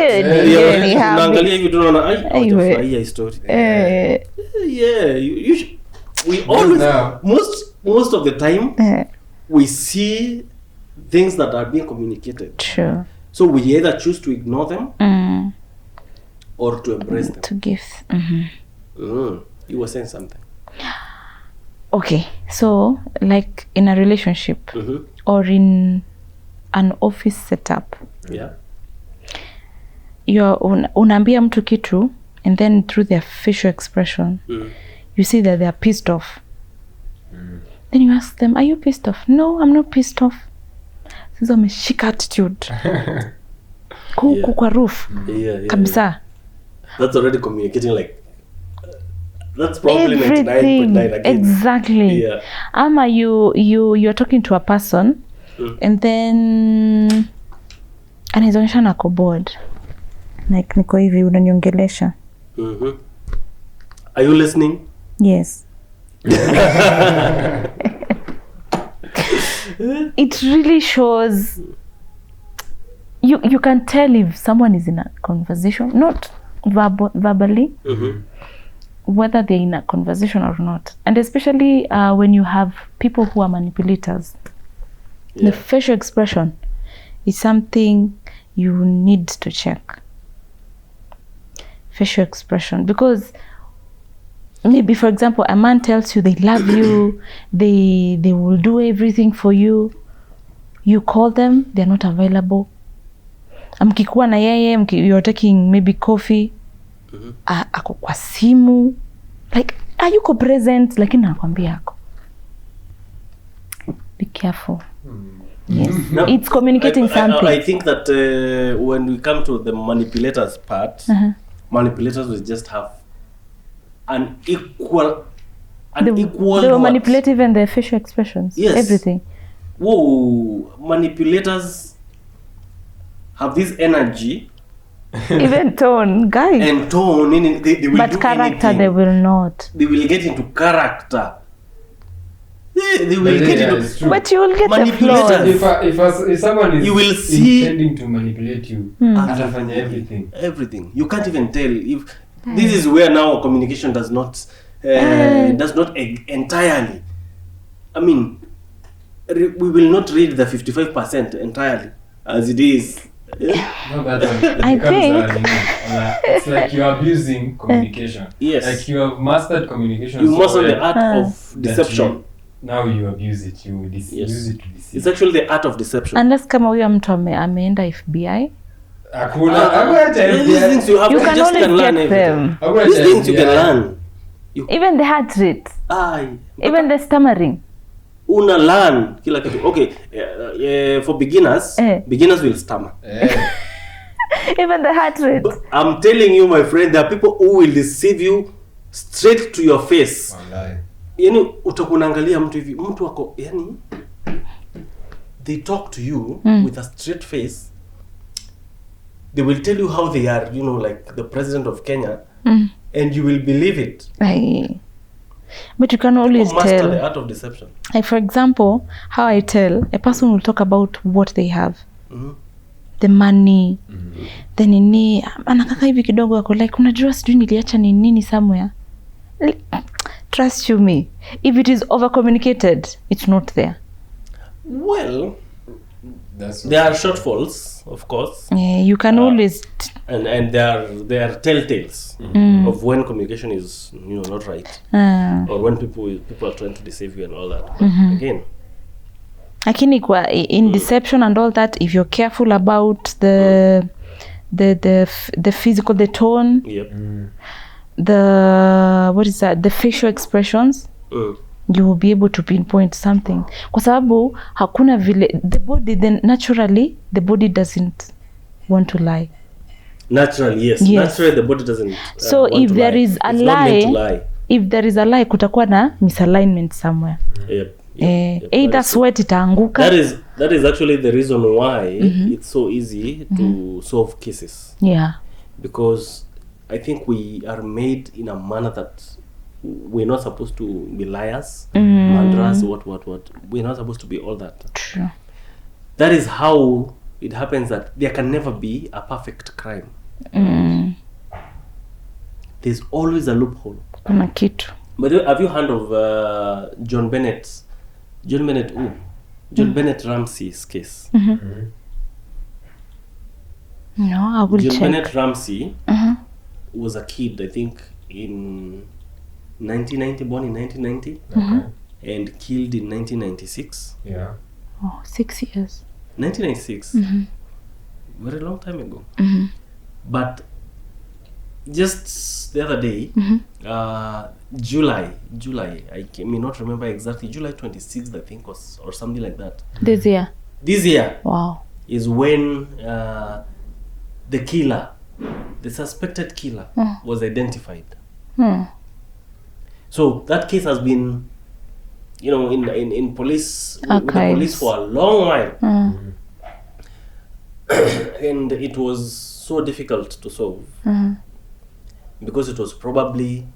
[SPEAKER 2] ni habit.
[SPEAKER 1] unaangalia hivi tunaona
[SPEAKER 2] Aiwe.
[SPEAKER 1] hujafurahia hii story.
[SPEAKER 2] Eh,
[SPEAKER 1] Yeah, we always
[SPEAKER 3] now.
[SPEAKER 1] most of the time we see things that are being communicated.
[SPEAKER 2] true.
[SPEAKER 1] So we either choose to ignore them or to embrace them.
[SPEAKER 2] To give.
[SPEAKER 1] You were saying something.
[SPEAKER 2] Okay, so like in a relationship or in an office setup,
[SPEAKER 1] Yeah.
[SPEAKER 2] you're unaambia mtu kitu and then through their facial expression you see that they are pissed off. Then you ask them, are you pissed off? No, I'm not pissed off. Sasa wameshika attitude
[SPEAKER 1] Yeah.
[SPEAKER 2] kwa roof
[SPEAKER 1] Yeah.
[SPEAKER 2] kabisa.
[SPEAKER 1] That's already communicating like That's probably 99.9 again.
[SPEAKER 2] Exactly.
[SPEAKER 1] Yeah.
[SPEAKER 2] Ama you're talking to a person and then anaizonyesha nako bored. Like niko hivi unaniongelesha.
[SPEAKER 1] Are you listening?
[SPEAKER 2] Yes. It really shows you can tell if someone is in a conversation, not verbally, whether they're in a conversation or not. And especially when you have people who are manipulators, the facial expression is something you need to check. Facial expression, because maybe, for example, a man tells you they love you, they will do everything for you. You call them, they're not available. Mkikuwa na yeye, you're taking maybe coffee, ako kwa simu, like ayuko present, lakini anakwambia ako. Be careful. Yes.
[SPEAKER 1] Now,
[SPEAKER 2] it's communicating something.
[SPEAKER 1] I think that when we come to the manipulators part, manipulators will just have an equal
[SPEAKER 2] they were manipulative in their facial expressions.
[SPEAKER 1] Yes.
[SPEAKER 2] Everything.
[SPEAKER 1] Whoa, manipulators have this energy.
[SPEAKER 2] Even tone, guys.
[SPEAKER 1] And tone, they will
[SPEAKER 2] but
[SPEAKER 1] do
[SPEAKER 2] character,
[SPEAKER 1] anything.
[SPEAKER 2] they will not.
[SPEAKER 1] They will get into character. They will get into.
[SPEAKER 2] But you will get the
[SPEAKER 1] Manipulators.
[SPEAKER 2] flaws.
[SPEAKER 3] If someone is
[SPEAKER 1] You will see-
[SPEAKER 3] intending to manipulate you, atafanya everything.
[SPEAKER 1] Everything. You can't even tell if this is where now communication does not entirely. I mean, we will not read the 55% entirely as it is.
[SPEAKER 3] No, that's
[SPEAKER 2] I think-
[SPEAKER 3] it's like you're abusing communication.
[SPEAKER 1] Yes.
[SPEAKER 3] Like you have mastered communication.
[SPEAKER 1] You
[SPEAKER 3] so
[SPEAKER 1] master the
[SPEAKER 3] well
[SPEAKER 1] art of
[SPEAKER 3] that
[SPEAKER 1] deception.
[SPEAKER 3] now you abuse it. You use it to deceive.
[SPEAKER 1] It's actually the art of deception.
[SPEAKER 2] Unless kama huyo mtu ameenda FBI,
[SPEAKER 1] These things you have
[SPEAKER 2] you
[SPEAKER 1] you
[SPEAKER 2] can
[SPEAKER 1] just
[SPEAKER 2] always
[SPEAKER 1] can learn
[SPEAKER 2] get
[SPEAKER 1] everything.
[SPEAKER 2] them.
[SPEAKER 1] These things you can learn.
[SPEAKER 2] Even the heart rate,
[SPEAKER 1] Aye.
[SPEAKER 2] even the stammering.
[SPEAKER 1] Una learn kila kitu. Okay, for beginners, beginners will stammer.
[SPEAKER 2] Even the heart rate.
[SPEAKER 1] But I'm telling you, my friend, there are people who will deceive you straight to your face. Yani utakunaangalia mtu hivi, mtu wako, yani they talk to you with a straight face. They will tell you how they are, like the president of Kenya, and you will believe it.
[SPEAKER 2] Aye. But you can always
[SPEAKER 1] Master
[SPEAKER 2] tell.
[SPEAKER 1] the art of deception.
[SPEAKER 2] Like for example, how I tell, a person will talk about what they have. The money, the nini, anakaka hivi kidogo ako like, unajua sijui niliacha nini somewhere. Trust you me, if it is over communicated, it's not there.
[SPEAKER 1] Well, there are shortfalls, of course.
[SPEAKER 2] Yeah, you can always
[SPEAKER 1] and there are telltales of when communication is not right, or when people are trying to deceive you and all that. But again,
[SPEAKER 2] lakini kwa in deception and all that, if you're careful about the physical, the tone, the facial expressions, you will be able to pinpoint something, kwa sababu hakuna vile naturally the body doesn't want to lie.
[SPEAKER 1] Naturally, yes. Naturally the body doesn't
[SPEAKER 2] so
[SPEAKER 1] want
[SPEAKER 2] if
[SPEAKER 1] to
[SPEAKER 2] there
[SPEAKER 1] lie.
[SPEAKER 2] is a
[SPEAKER 1] It's not meant to
[SPEAKER 2] lie,
[SPEAKER 1] lie.
[SPEAKER 2] if there is a lie, kutakuwa na misalignment somewhere.
[SPEAKER 1] Yep.
[SPEAKER 2] Either sweat itaanguka.
[SPEAKER 1] That is actually the reason why it's so easy to solve cases.
[SPEAKER 2] Yeah.
[SPEAKER 1] Because I think we are made in a manner that we're not supposed to be liars, murderers, what. We're not supposed to be all that.
[SPEAKER 2] True.
[SPEAKER 1] That is how it happens that there can never be a perfect crime. There's always a loophole.
[SPEAKER 2] Kuna kitu.
[SPEAKER 1] But have you heard of John Bennett Ramsey's case?
[SPEAKER 2] No, I will
[SPEAKER 1] John
[SPEAKER 2] check.
[SPEAKER 1] Bennett Ramsey was a kid, I think, in 1990, born in 1990, and killed in 1996.
[SPEAKER 3] Yeah.
[SPEAKER 2] Oh, 6 years.
[SPEAKER 1] 1996. Very long time ago. But just the other day, July, I may not remember exactly, July 26th, I think, or something like that.
[SPEAKER 2] This year.
[SPEAKER 1] This year
[SPEAKER 2] Wow.
[SPEAKER 1] is when the suspected killer was identified. So that case has been, in police, with the
[SPEAKER 2] Archives.
[SPEAKER 1] police for a long while.
[SPEAKER 2] Mm.
[SPEAKER 1] And it was so difficult to solve
[SPEAKER 2] Mhm.
[SPEAKER 1] because it was probably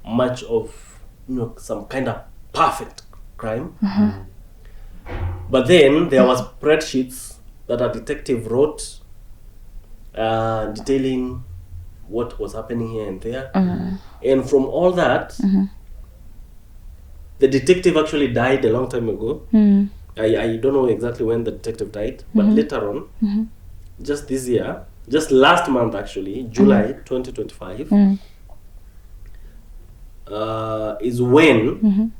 [SPEAKER 1] much of, some kind of perfect crime. But then there was spreadsheets that a detective wrote detailing what was happening here and there. And from all that, the detective actually died a long time ago.
[SPEAKER 2] Mm.
[SPEAKER 1] I don't know exactly when the detective died, but later on, just this year, just last month actually, July 2025, is when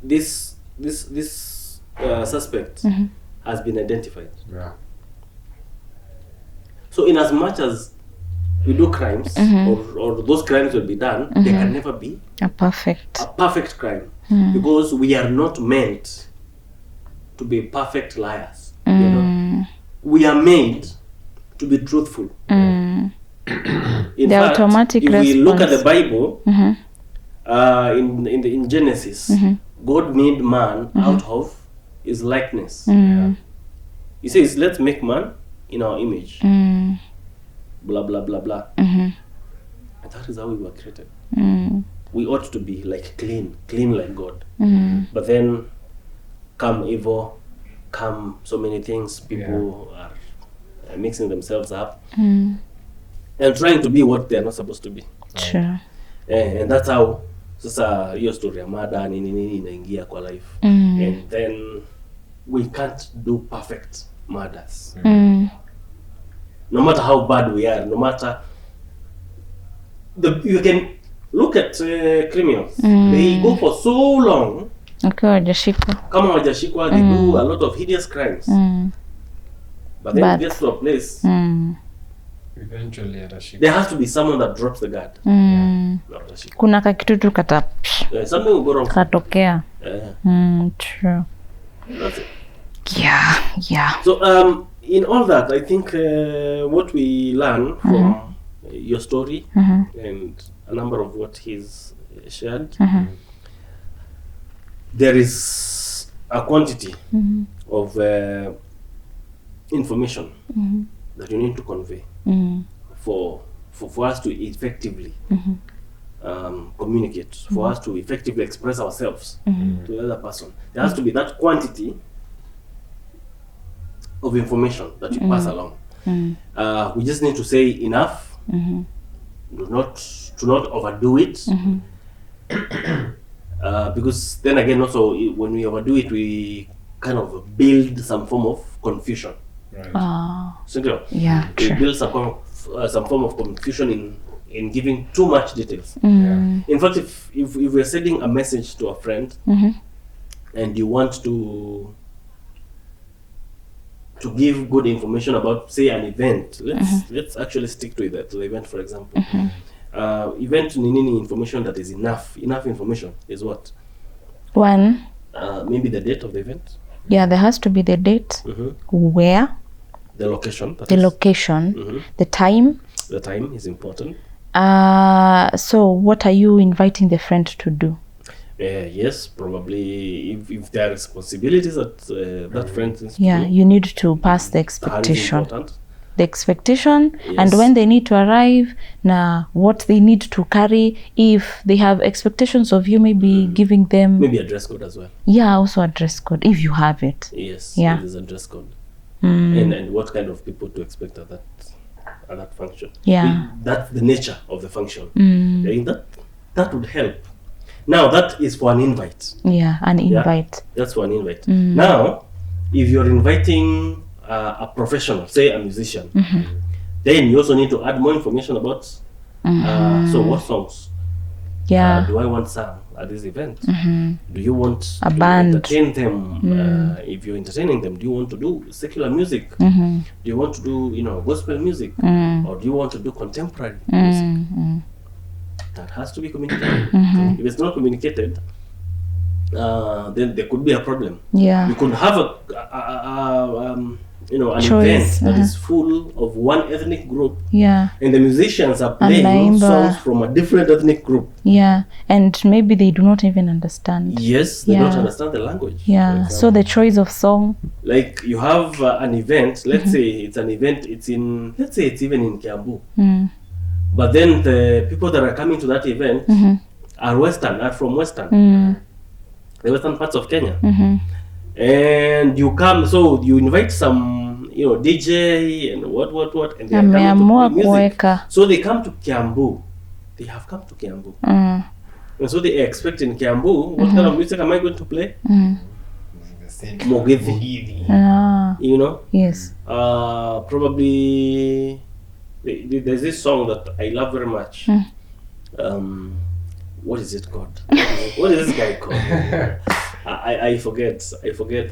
[SPEAKER 1] this suspect has been identified.
[SPEAKER 3] Yeah.
[SPEAKER 1] So in as much as we do crimes, or those crimes will be done, there can never be
[SPEAKER 2] A perfect.
[SPEAKER 1] a perfect crime, because we are not meant to be perfect liars. We are made to be truthful. In
[SPEAKER 2] The
[SPEAKER 1] fact,
[SPEAKER 2] automatic
[SPEAKER 1] if we look at the
[SPEAKER 2] response.
[SPEAKER 1] Bible, in Genesis, God made man out of his likeness. He says, let's make man in our image. Blah, blah, blah, blah. And that is how we were created. We ought to be like clean like God. But then come evil, come so many things. People are mixing themselves up and trying to be what they're not supposed to be.
[SPEAKER 2] Sure.
[SPEAKER 1] And that's how sasa hiyo story ya mada nini inaingia kwa life. And then we can't do perfect murders. No matter how bad we are, no matter you can look at criminals. They go for so long.
[SPEAKER 2] Okay, wajashikwa.
[SPEAKER 1] Kama wajashikwa, they do a lot of hideous crimes. But then it gets to a place.
[SPEAKER 3] Eventually atashikwa.
[SPEAKER 1] There has to be someone that drops the guard.
[SPEAKER 2] Kuna kakitu tu
[SPEAKER 1] Something will go wrong.
[SPEAKER 2] katokea. True.
[SPEAKER 1] That's it.
[SPEAKER 2] Yeah.
[SPEAKER 1] So in all that, I think what we learn from your story and a number of what he's shared, there is a quantity of information that you need to convey for us to effectively communicate, for us to effectively express ourselves to the other person. There has to be that quantity of information that you pass along. We just need to say enough, do not overdo it, because then again also when we overdo it, we kind of build some form of confusion.
[SPEAKER 3] Right.
[SPEAKER 1] So,
[SPEAKER 2] Yeah,
[SPEAKER 1] we
[SPEAKER 2] true.
[SPEAKER 1] build some form of confusion in giving too much details.
[SPEAKER 3] Yeah.
[SPEAKER 1] In fact, if we're sending a message to a friend and you want to give good information about, say, an event, let's actually stick to the event, for example. Event nini information that is enough information is what?
[SPEAKER 2] One,
[SPEAKER 1] Maybe the date of the event,
[SPEAKER 2] there has to be the date, where,
[SPEAKER 1] the location,
[SPEAKER 2] the location, the time.
[SPEAKER 1] the time is important.
[SPEAKER 2] So what are you inviting the friend to do?
[SPEAKER 1] Yes, probably if there are responsibilities that that friend needs to
[SPEAKER 2] Yeah,
[SPEAKER 1] do,
[SPEAKER 2] you need to pass the
[SPEAKER 1] that is
[SPEAKER 2] expectation.
[SPEAKER 1] important.
[SPEAKER 2] The expectation,
[SPEAKER 1] Yes.
[SPEAKER 2] and when they need to arrive, what they need to carry. If they have expectations of you, maybe giving them,
[SPEAKER 1] Maybe a dress code as well.
[SPEAKER 2] also a dress code if you have it.
[SPEAKER 1] Yes,
[SPEAKER 2] Yeah.
[SPEAKER 1] there's a dress code. And what kind of people to expect at that function.
[SPEAKER 2] Yeah.
[SPEAKER 1] That's the nature of the function. I think that would help. Now that is for an invite.
[SPEAKER 2] Yeah, an invite.
[SPEAKER 1] That's for an invite. Now, if you're inviting a professional, say a musician, then you also need to add more information about so what songs
[SPEAKER 2] Yeah.
[SPEAKER 1] do I want sung at this event? Do you want
[SPEAKER 2] A
[SPEAKER 1] to
[SPEAKER 2] band.
[SPEAKER 1] entertain them? If you're entertaining them, do you want to do secular music? Do you want to do gospel music, or do you want to do contemporary music? That has to be communicated. If it's not communicated, then there could be a problem.
[SPEAKER 2] Yeah.
[SPEAKER 1] You could have an
[SPEAKER 2] Choice,
[SPEAKER 1] event that is full of one ethnic group,
[SPEAKER 2] Yeah.
[SPEAKER 1] and the musicians are playing
[SPEAKER 2] Anaimba.
[SPEAKER 1] songs from a different ethnic group.
[SPEAKER 2] Yeah. And maybe they do not even understand.
[SPEAKER 1] Yes, they
[SPEAKER 2] Yeah.
[SPEAKER 1] don't understand the language.
[SPEAKER 2] Yeah. So the choice of song.
[SPEAKER 1] Like you have an event, let's say it's an event, let's say it's even in Kiambu. But then the people that are coming to that event are from Western. The western parts of Kenya. And you come, so you invite some, DJ and what, and they are coming to play music. So they come to Kiambu. They have come to Kiambu. And so they expect in Kiambu, what kind of music am I going to play? Mogithi.
[SPEAKER 2] Yes.
[SPEAKER 1] Probably there's this song that I love very much. What is it called? What is this guy called? I forget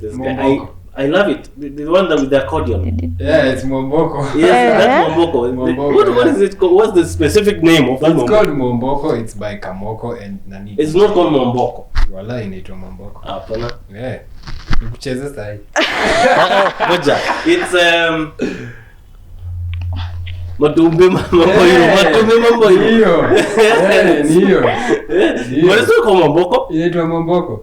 [SPEAKER 1] this guy. I love it. The one that with the accordion.
[SPEAKER 3] Yeah, it's Momboko.
[SPEAKER 1] Yes, that's Momboko. What is it called? What's the specific name of that?
[SPEAKER 3] It's called Momboko. It's by Kamoko and Nani.
[SPEAKER 1] It's not called Momboko.
[SPEAKER 3] Wala inaitwa Momboko.
[SPEAKER 1] Hapana.
[SPEAKER 3] Yeah. Nikucheze sahi.
[SPEAKER 1] Ngoja. It's Matumbe mambo hiyo.
[SPEAKER 3] Niyo.
[SPEAKER 1] What is it called, Momboko?
[SPEAKER 3] Inaitwa Momboko.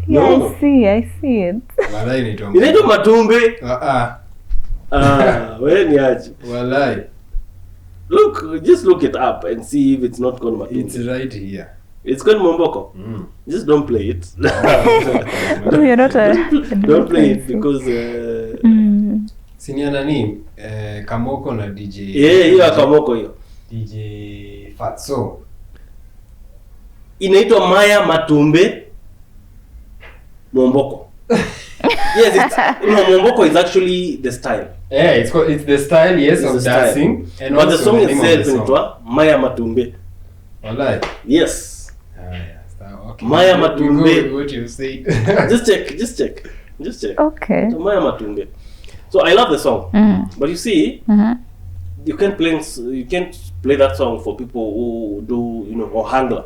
[SPEAKER 2] Yeah,
[SPEAKER 1] No.
[SPEAKER 2] I see it.
[SPEAKER 3] Wala inaitwa
[SPEAKER 1] Inaitwa Matumbe. Wewe ni aje?
[SPEAKER 3] Walai.
[SPEAKER 1] Just look it up and see if it's not called Matumbe.
[SPEAKER 3] It's right here.
[SPEAKER 1] It's called Momboko. Just don't play it.
[SPEAKER 2] No, you're not
[SPEAKER 1] Don't play it because
[SPEAKER 3] Senior nani? Kamoko na DJ.
[SPEAKER 1] hiyo Kamoko hiyo.
[SPEAKER 3] DJ Fatso.
[SPEAKER 1] Inaitwa Maya Matumbe Momboko. Yes, Momboko is actually the style.
[SPEAKER 3] Yeah, it's the style, yes, of dancing. And
[SPEAKER 1] but the
[SPEAKER 3] also
[SPEAKER 1] song
[SPEAKER 3] the name of
[SPEAKER 1] itself
[SPEAKER 3] the song.
[SPEAKER 1] inaitwa Maya Matumbe.
[SPEAKER 3] Walai.
[SPEAKER 1] Yes.
[SPEAKER 3] Okay.
[SPEAKER 1] Maya
[SPEAKER 3] We'll go
[SPEAKER 1] Matumbe.
[SPEAKER 3] with what you say.
[SPEAKER 1] Just check.
[SPEAKER 2] Okay.
[SPEAKER 1] Maya Matumbe. So I love the song. But you see, you can't play that song for people who do, or handler.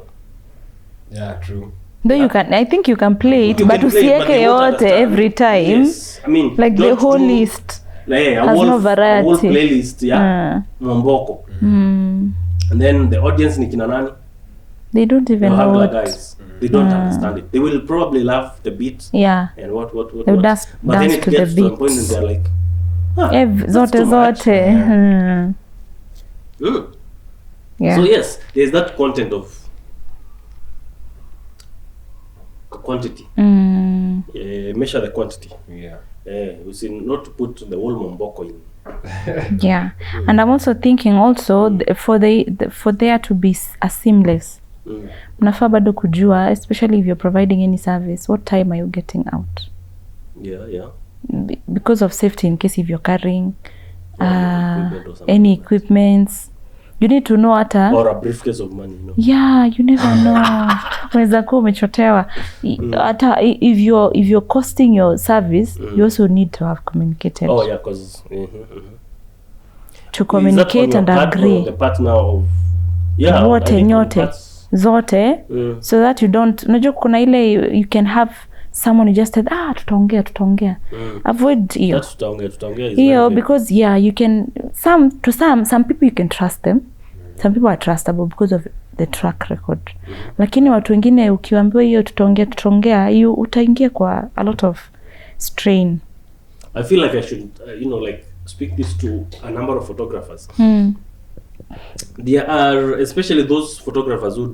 [SPEAKER 3] Yeah, true.
[SPEAKER 2] Though I think you can play it,
[SPEAKER 1] You
[SPEAKER 2] but
[SPEAKER 1] can play it, but
[SPEAKER 2] usieke
[SPEAKER 1] they won't
[SPEAKER 2] yote
[SPEAKER 1] understand.
[SPEAKER 2] every time.
[SPEAKER 1] Yes. I mean,
[SPEAKER 2] Like the
[SPEAKER 1] don't
[SPEAKER 2] whole
[SPEAKER 1] do-
[SPEAKER 2] list.
[SPEAKER 1] Like,
[SPEAKER 2] Has no variety.
[SPEAKER 1] A whole playlist, Momboko. And then the audience ni kina nani?
[SPEAKER 2] They don't even know
[SPEAKER 1] Handler
[SPEAKER 2] what.
[SPEAKER 1] guys. They don't understand it. They will probably love the beat
[SPEAKER 2] Yeah.
[SPEAKER 1] and what.
[SPEAKER 2] They'll dance
[SPEAKER 1] But then it
[SPEAKER 2] to the
[SPEAKER 1] gets to a point and
[SPEAKER 2] beats.
[SPEAKER 1] they're like, that's
[SPEAKER 2] Zote
[SPEAKER 1] too much.
[SPEAKER 2] zote. Yeah.
[SPEAKER 1] So yes, there's that content of quantity. Measure the quantity.
[SPEAKER 3] Yeah.
[SPEAKER 1] We see not to put the whole Momboko in.
[SPEAKER 2] Yeah. And I'm also thinking for there to be a seamless. Mnafaa bado kujua, especially if you're providing any service, what time are you getting out?
[SPEAKER 1] Yeah.
[SPEAKER 2] Because of safety, in case if you're carrying
[SPEAKER 1] Equipment or something
[SPEAKER 2] any
[SPEAKER 1] like that.
[SPEAKER 2] equipments, you need to know
[SPEAKER 1] Or a briefcase of money,
[SPEAKER 2] Yeah, you never know. Unaweza kuwa umechotewa. Hata if you're costing your service, you also need to have communicated.
[SPEAKER 1] Oh yeah, because
[SPEAKER 2] to communicate and agree.
[SPEAKER 1] The partner of
[SPEAKER 2] Wote nyote zote so that you don't, unajua kuna ile you can have someone you just said tutaongea. Avoid hiyo.
[SPEAKER 1] Tutaongea is
[SPEAKER 2] Hiyo
[SPEAKER 1] very
[SPEAKER 2] because you can some people you can trust them. Some people are trustable because of the track record. Lakini watu wengine ukiwaambiwa hiyo tutaongea, utaingia kwa a lot of strain.
[SPEAKER 1] I feel like I should speak this to a number of photographers. There are especially those photographers who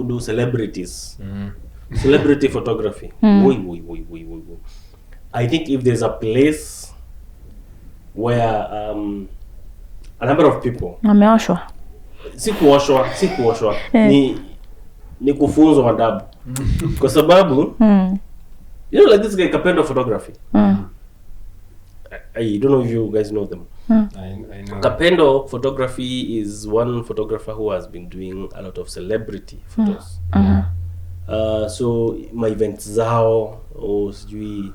[SPEAKER 1] do celebrities. Celebrity photography. Woi. I think if there's a place where a number of people
[SPEAKER 2] Ameoshwa.
[SPEAKER 1] si kuoshwa ni kufunzwa adabu. Kwa sababu like this guy Kapendo photography. I don't know if you guys know them.
[SPEAKER 3] I know.
[SPEAKER 1] Kapendo photography is one photographer who has been doing a lot of celebrity photos. So my events zao sijui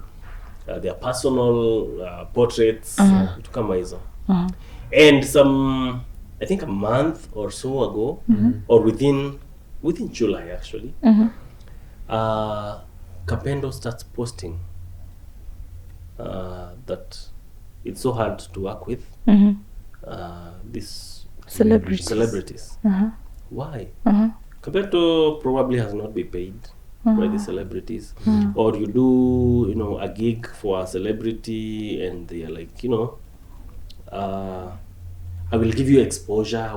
[SPEAKER 1] their personal portraits vitu kama hizo. And I think a month or so ago or within July actually Kapendo starts posting that it's so hard to work with these celebrities. Why? Compared to probably has not been paid by the celebrities, or you do, you know, a gig for a celebrity and they are like, you know, I will give you exposure,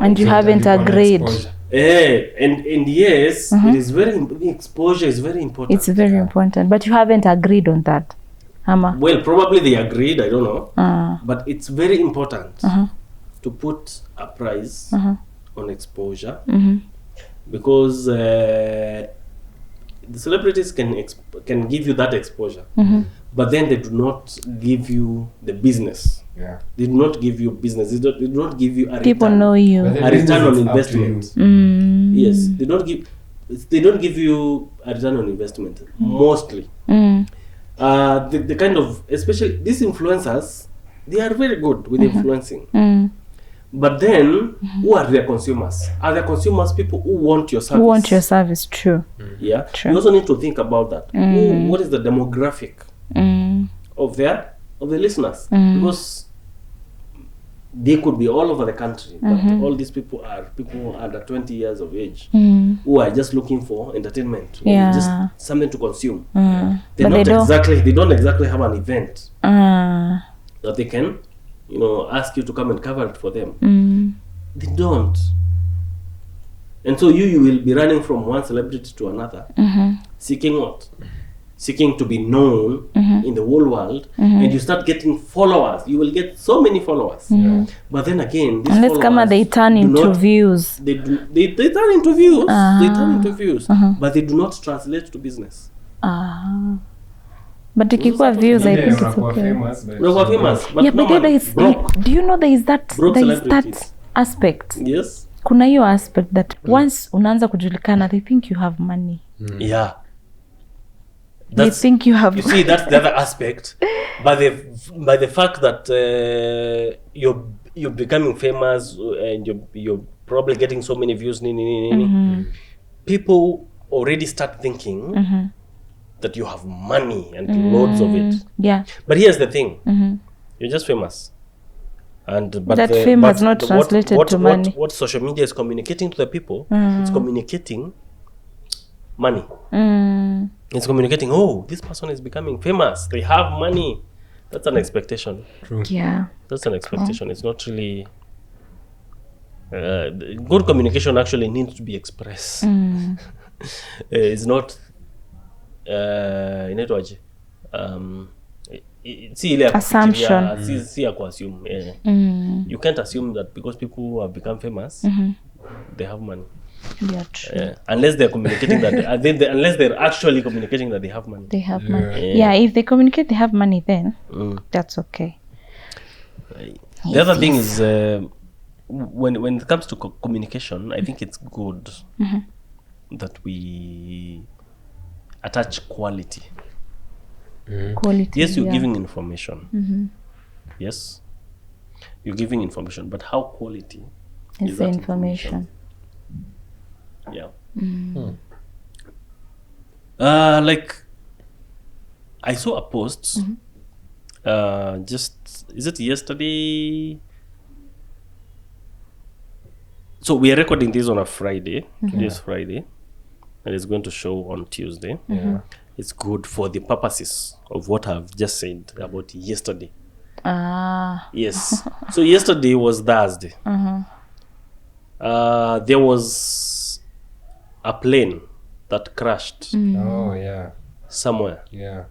[SPEAKER 2] and you haven't agreed.
[SPEAKER 1] And yes, it is exposure is very important.
[SPEAKER 2] It's very important, but you haven't agreed on that, Hama.
[SPEAKER 1] Well, probably they agreed, I don't know, but it's very important to put a price on exposure, because the celebrities can give you that exposure, but then they do not give you the business. They do not give you business. They do not give you a
[SPEAKER 2] People
[SPEAKER 1] return,
[SPEAKER 2] know you.
[SPEAKER 1] a return on investment. Yes, they don't give you a return on investment mostly. The kind of, especially these influencers, they are very good with influencing. But then, who are their consumers? Are their consumers people who want your service?
[SPEAKER 2] Who want your service? True.
[SPEAKER 1] Yeah.
[SPEAKER 2] True.
[SPEAKER 1] You also need to think about that. What is the demographic of the listeners? Because they could be all over the country, but all these people are people under 20 years of age who are just looking for entertainment, just something to consume. They don't exactly have an event that they can, you know, ask you to come and cover it for them. They don't. And so you will be running from one celebrity to another, seeking what? Seeking to be known in the whole world, and you start getting followers. You will get so many followers. But then again, these followers,
[SPEAKER 2] they turn into views.
[SPEAKER 1] They turn into views. They turn into views, but they do not translate to business.
[SPEAKER 2] But ikikuwa views, I think it's okay.
[SPEAKER 3] Famous,
[SPEAKER 1] But
[SPEAKER 2] yeah, but there is, do you know there is that aspect?
[SPEAKER 1] Yes.
[SPEAKER 2] Kuna hiyo aspect that once unaanza kujulikana, they think you have money.
[SPEAKER 1] Yeah.
[SPEAKER 2] They think you have.
[SPEAKER 1] You see, that's the other aspect. By the fact that you're becoming famous and you're probably getting so many views, people already start thinking that you have money and loads of it.
[SPEAKER 2] Yeah.
[SPEAKER 1] But here's the thing: you're just famous, but
[SPEAKER 2] that fame has not translated to money.
[SPEAKER 1] What social media is communicating to the people, it's communicating money. It's communicating, oh, this person is becoming famous. They have money. That's an expectation.
[SPEAKER 3] True.
[SPEAKER 2] Yeah.
[SPEAKER 1] That's an expectation. It's not really... good communication actually needs to be expressed. It's not... inaitwaje?
[SPEAKER 2] Assumption.
[SPEAKER 1] Si ya kuassume. You can't assume that because people who have become famous, they have money.
[SPEAKER 2] Yeah, true.
[SPEAKER 1] Unless they're communicating that, unless they're actually communicating that they have money.
[SPEAKER 2] They have money. Yeah, if they communicate they have money, then that's okay.
[SPEAKER 1] The other thing is, when it comes to communication, I think it's good that we attach quality.
[SPEAKER 2] Quality.
[SPEAKER 1] Yes, you're giving information. Yes, you're giving information, but how quality
[SPEAKER 2] is the information?
[SPEAKER 1] Yeah. Like I saw a post just, is it yesterday? So we are recording this on a Friday. Today's Friday, and it's going to show on Tuesday. It's good for the purposes of what I've just said about yesterday. Yes. So yesterday was Thursday. There was a plane that crashed somewhere.
[SPEAKER 3] Yeah.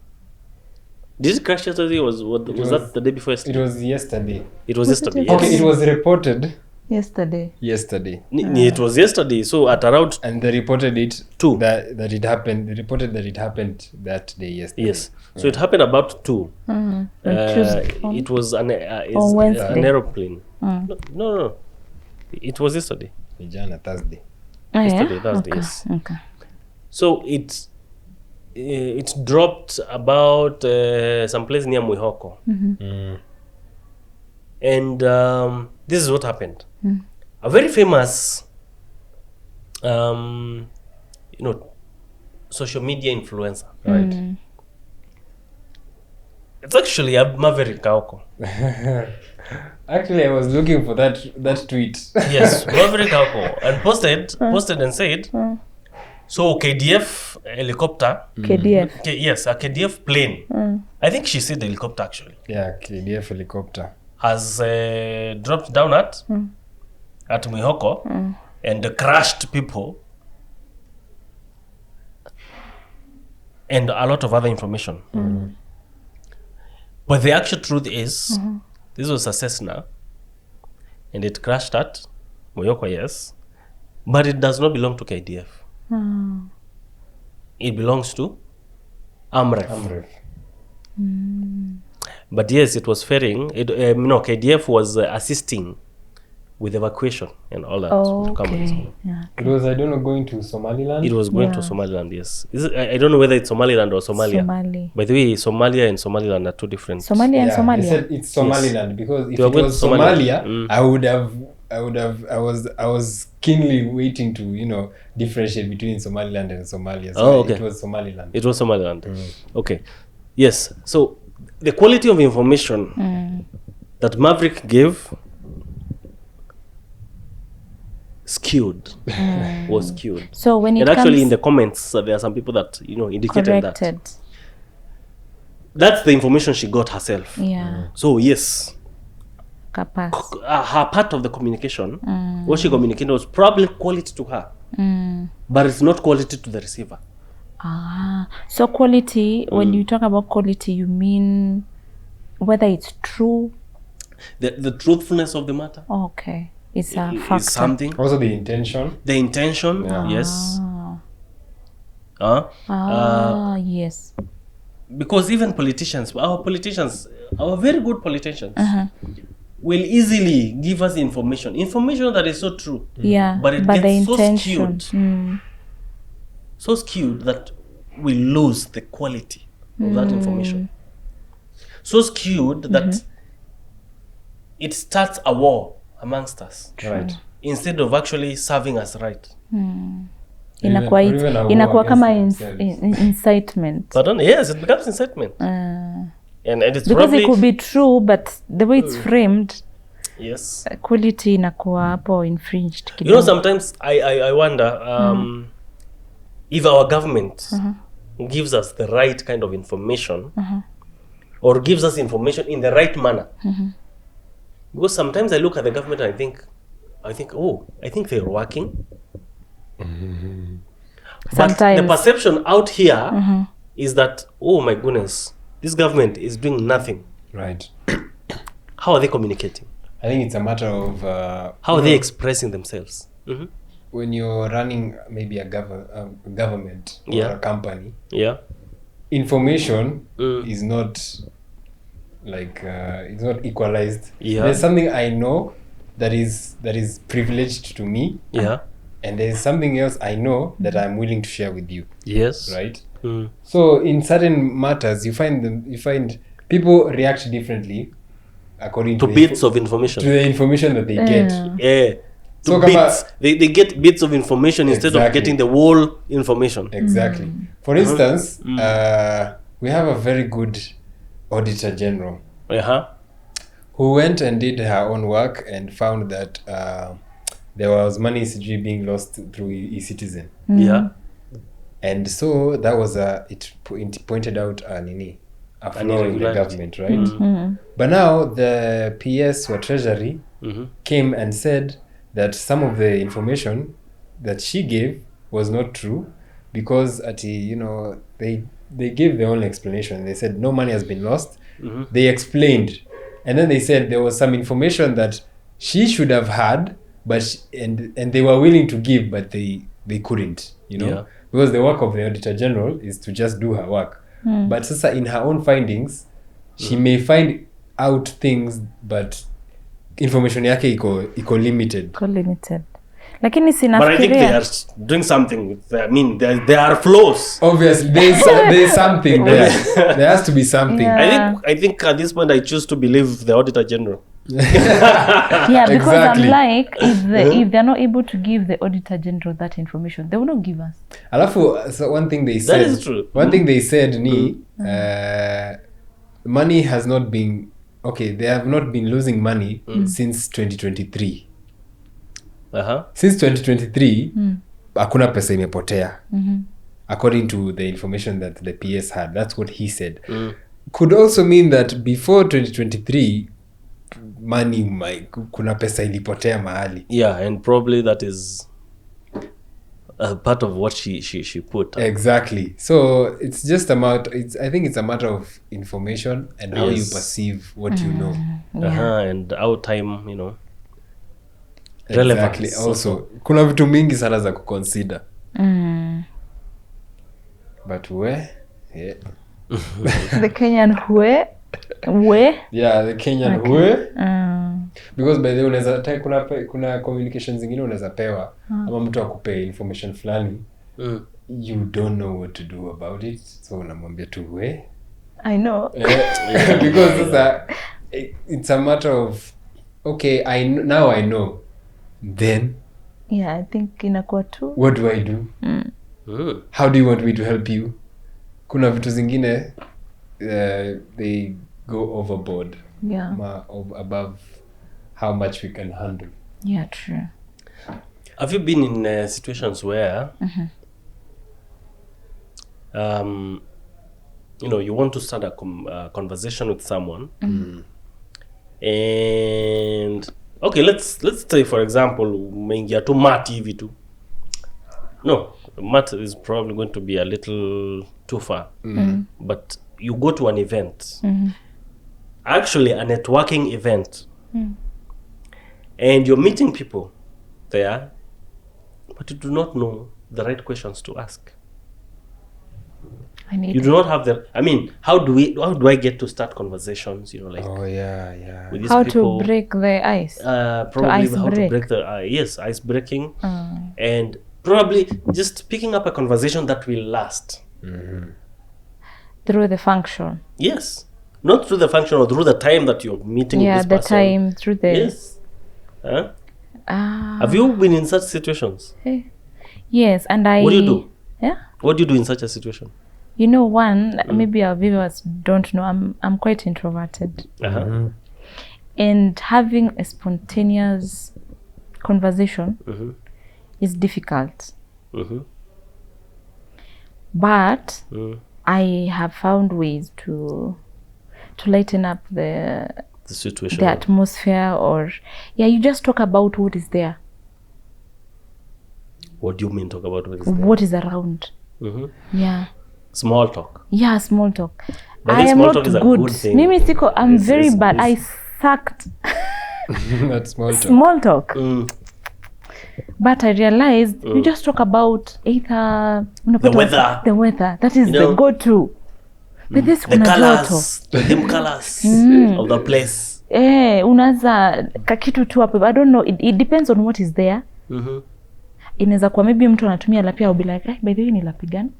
[SPEAKER 1] Did it crash yesterday? Was that the day before yesterday?
[SPEAKER 3] It was yesterday.
[SPEAKER 1] It was yesterday.
[SPEAKER 3] Okay,
[SPEAKER 1] Yes.
[SPEAKER 3] it was reported
[SPEAKER 2] Yesterday.
[SPEAKER 1] It was yesterday. So at around
[SPEAKER 3] and they reported it
[SPEAKER 1] 2.
[SPEAKER 3] that it happened. They reported that it happened that day yesterday.
[SPEAKER 1] Yes. So it happened about 2. It was an aeroplane. No. It was yesterday.
[SPEAKER 3] Vijana Thursday.
[SPEAKER 1] Yesterday, Thursday, yes.
[SPEAKER 2] Okay.
[SPEAKER 1] So it dropped about some place near Mwihoko. And this is what happened. A very famous social media influencer, right? It's actually a Maverick Kauko.
[SPEAKER 3] Actually, I was looking for that tweet.
[SPEAKER 1] Yes, Maverick Kauko. And posted and said, so KDF helicopter.
[SPEAKER 2] KDF.
[SPEAKER 1] Yes, a KDF plane. I think she said helicopter actually.
[SPEAKER 3] Yeah, KDF helicopter.
[SPEAKER 1] Has dropped down at Mwihoko and crushed people and a lot of other information. But the actual truth is, this was a Cessna and it crashed at Mwihoko, yes, but it does not belong to KDF. It belongs to Amref. But yes, it was ferrying. KDF was assisting with evacuation and all that. To come
[SPEAKER 2] Okay. Yeah.
[SPEAKER 3] It was, I don't know, going to Somaliland.
[SPEAKER 1] It was going to Somaliland, yes. I don't know whether it's Somaliland or Somalia.
[SPEAKER 2] Somali.
[SPEAKER 1] By the way, Somalia and Somaliland are two different.
[SPEAKER 2] Somalia and
[SPEAKER 3] They
[SPEAKER 2] Somalia.
[SPEAKER 3] said it's Somaliland because if
[SPEAKER 1] They were
[SPEAKER 3] it
[SPEAKER 1] going
[SPEAKER 3] was
[SPEAKER 1] to Somalia.
[SPEAKER 3] Somalia, I was keenly waiting to differentiate between Somaliland and Somalia. So
[SPEAKER 1] okay.
[SPEAKER 3] It was Somaliland.
[SPEAKER 1] It was Somaliland. Okay. Yes. So the quality of information that Maverick gave was skewed.
[SPEAKER 2] So when it
[SPEAKER 1] And
[SPEAKER 2] comes
[SPEAKER 1] actually in the comments, there are some people that indicated
[SPEAKER 2] corrected.
[SPEAKER 1] that. That's the information she got herself.
[SPEAKER 2] Yeah.
[SPEAKER 1] So yes,
[SPEAKER 2] Kapas.
[SPEAKER 1] her part of the communication, what she communicated was probably quality to her, but it's not quality to the receiver.
[SPEAKER 2] So quality, when you talk about quality, you mean whether it's true?
[SPEAKER 1] The truthfulness of the matter
[SPEAKER 2] Okay. It's a factor.
[SPEAKER 1] is something.
[SPEAKER 3] Also the intention.
[SPEAKER 1] The intention, yes.
[SPEAKER 2] Yes.
[SPEAKER 1] Because even politicians, our very good politicians, will easily give us information that is so true.
[SPEAKER 2] Yeah.
[SPEAKER 1] But it
[SPEAKER 2] the
[SPEAKER 1] gets so
[SPEAKER 2] intention.
[SPEAKER 1] skewed. So skewed that we lose the quality of that information. So skewed that it starts a war amongst us,
[SPEAKER 3] Right.
[SPEAKER 1] instead of actually serving us right.
[SPEAKER 2] Inakuwa kama incitement.
[SPEAKER 1] Pardon? Yes, it becomes incitement. And it's
[SPEAKER 2] Because
[SPEAKER 1] probably,
[SPEAKER 2] it could be true, but the way it's framed,
[SPEAKER 1] yes.
[SPEAKER 2] quality inakuwa hapo infringed.
[SPEAKER 1] Sometimes I wonder if our government gives us the right kind of information or gives us information in the right manner. Because sometimes I look at the government and I think, I think they're working. But the perception out here is that, oh my goodness, this government is doing nothing.
[SPEAKER 3] Right.
[SPEAKER 1] How are they communicating?
[SPEAKER 3] I think it's a matter of
[SPEAKER 1] how are they expressing themselves?
[SPEAKER 3] When you're running maybe a government or a company, information is not like it's not equalized. There's something I know that is privileged to me, and there's something else I know that I'm willing to share with you.
[SPEAKER 1] Yes.
[SPEAKER 3] Right. So in certain matters, you find people react differently according to
[SPEAKER 1] bits of information,
[SPEAKER 3] to the information that they get.
[SPEAKER 1] To bits. They get bits of information instead of getting the whole information.
[SPEAKER 3] Exactly. For instance, we have a very good Auditor General who went and did her own work and found that there was money being lost through e-citizen. And so that was it pointed out a flaw in the government, right? But now the PS or Treasury came and said that some of the information that she gave was not true because they gave their own explanation. They said no money has been lost. They explained, and then they said there was some information that she should have had, but and they were willing to give, but they couldn't, because the work of the Auditor General is to just do her work. But sasa in her own findings, she may find out things, but information yake iko limited.
[SPEAKER 2] Lakini
[SPEAKER 1] but I think they are doing something. There are flaws.
[SPEAKER 3] Obviously, there's something there. There has to be something.
[SPEAKER 1] I think at this point I choose to believe the Auditor General.
[SPEAKER 2] Because exactly. I'm like, if they're not able to give the Auditor General that information, they will not give us.
[SPEAKER 3] Alafu, so one thing they said.
[SPEAKER 1] That is true.
[SPEAKER 3] One thing they said money has not been they have not been losing money since 2023. Since 2023 hakuna pesa imepotea. According to the information that the PS had, that's what he said. Could also mean that before 2023 money kuna pesa ilipotea mahali.
[SPEAKER 1] Yeah, and probably that is part of what she put.
[SPEAKER 3] Exactly. So it's just I think it's a matter of information and how you perceive what you know.
[SPEAKER 1] And our time, you know.
[SPEAKER 3] Exactly. Also kuna vitu mingi sana za kuconsider. But
[SPEAKER 2] the Kenyan
[SPEAKER 3] yeah, the Kenyan because by the way unaweza kuna communication zingine unaweza pewa ama mtu akupe information fulani you don't know what to do about it, so unamwambia tu
[SPEAKER 2] I know.
[SPEAKER 3] Because it's a matter of now I know, then
[SPEAKER 2] I think inakuwa tu
[SPEAKER 3] what do I do? How do you want me to help you? Kuna vitu zingine they go overboard, above how much we can handle.
[SPEAKER 2] Yeah, true.
[SPEAKER 1] Have you been in situations where you know, you want to start a conversation with someone and let's say for example umeingia tu mat hivi tu. No, mat is probably going to be a little too far. But you go to an event, actually a networking event, and you're meeting people there, but you do not know the right questions to ask. You do not have how do I get to start conversations, you know, like with these
[SPEAKER 2] how
[SPEAKER 1] people,
[SPEAKER 2] to break the ice,
[SPEAKER 1] probably how to break the ice breaking, and probably just picking up a conversation that will last
[SPEAKER 2] through the function.
[SPEAKER 1] Yes, not through the function or through the time that you're meeting with this person.
[SPEAKER 2] Time through the
[SPEAKER 1] yes. Have you been in such situations?
[SPEAKER 2] Yes, and
[SPEAKER 1] what do you do? What do you do in such a situation?
[SPEAKER 2] You know, maybe our viewers don't know, I'm quite introverted. And having a spontaneous conversation is difficult. But I have found ways to lighten up the
[SPEAKER 1] situation,
[SPEAKER 2] the atmosphere, or you just talk about what is there.
[SPEAKER 1] What do you mean talk about what is there?
[SPEAKER 2] What is around.
[SPEAKER 1] Small talk.
[SPEAKER 2] Small talk.
[SPEAKER 1] But
[SPEAKER 2] I am
[SPEAKER 1] small
[SPEAKER 2] not
[SPEAKER 1] talk is a
[SPEAKER 2] good.
[SPEAKER 1] good thing.
[SPEAKER 2] Mimi siko, I'm very bad. I sucked
[SPEAKER 3] That's
[SPEAKER 2] small talk. But I realized you just talk about either the weather. That is the go-to. But this
[SPEAKER 1] the colors, the dim colors of the place.
[SPEAKER 2] Unaza kakitu tu hapo. I don't know. It depends on what is there. Inaweza kuwa maybe mtu anatumia lapi au be like, by the way ni lapi gani?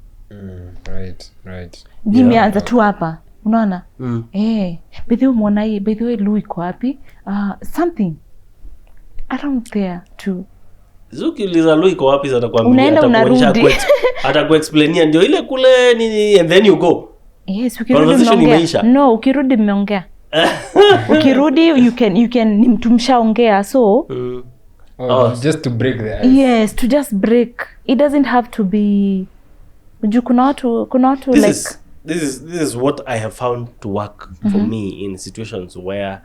[SPEAKER 3] Right.
[SPEAKER 2] Nimeanza tu hapa. Unaona? By the way umeona hii, by the way Louis iko wapi? Something around there too.
[SPEAKER 1] Zuki uliza Louis iko wapi,
[SPEAKER 2] unaenda unarudi.
[SPEAKER 1] Atakuexplainia ndio ile kule nini, and then you go.
[SPEAKER 2] Yes, ukirudi mmeongea. No, ukirudi mmeongea. Ukirudi you can ni mtu mshaongea, so
[SPEAKER 3] just to break the ice.
[SPEAKER 2] Yes, to just break. It doesn't have to be kuna watu
[SPEAKER 1] this is what I have found to work for me in situations where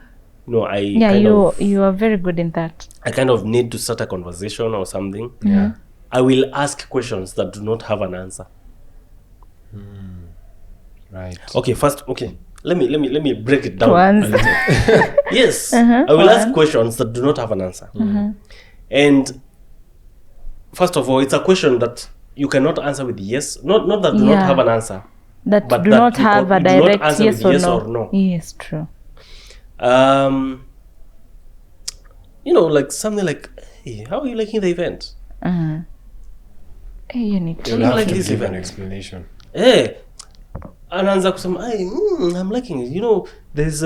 [SPEAKER 1] you know
[SPEAKER 2] you are very good in that.
[SPEAKER 1] I kind of need to start a conversation or something. I will ask questions that do not have an answer.
[SPEAKER 3] Right.
[SPEAKER 1] Okay, first let me break it down a little. Yes. I will ask questions that do not have an answer. And first of all, it's a question that you cannot answer with yes, not that do not have an answer,
[SPEAKER 2] but
[SPEAKER 1] that
[SPEAKER 2] do not have a direct yes
[SPEAKER 1] or no.
[SPEAKER 2] Yes, true.
[SPEAKER 1] You know, like something like, hey, how are you liking the event?
[SPEAKER 2] Hey, you need to
[SPEAKER 3] like this event. An explanation.
[SPEAKER 1] Hey, anaanza kusema, I'm liking it. You know, there's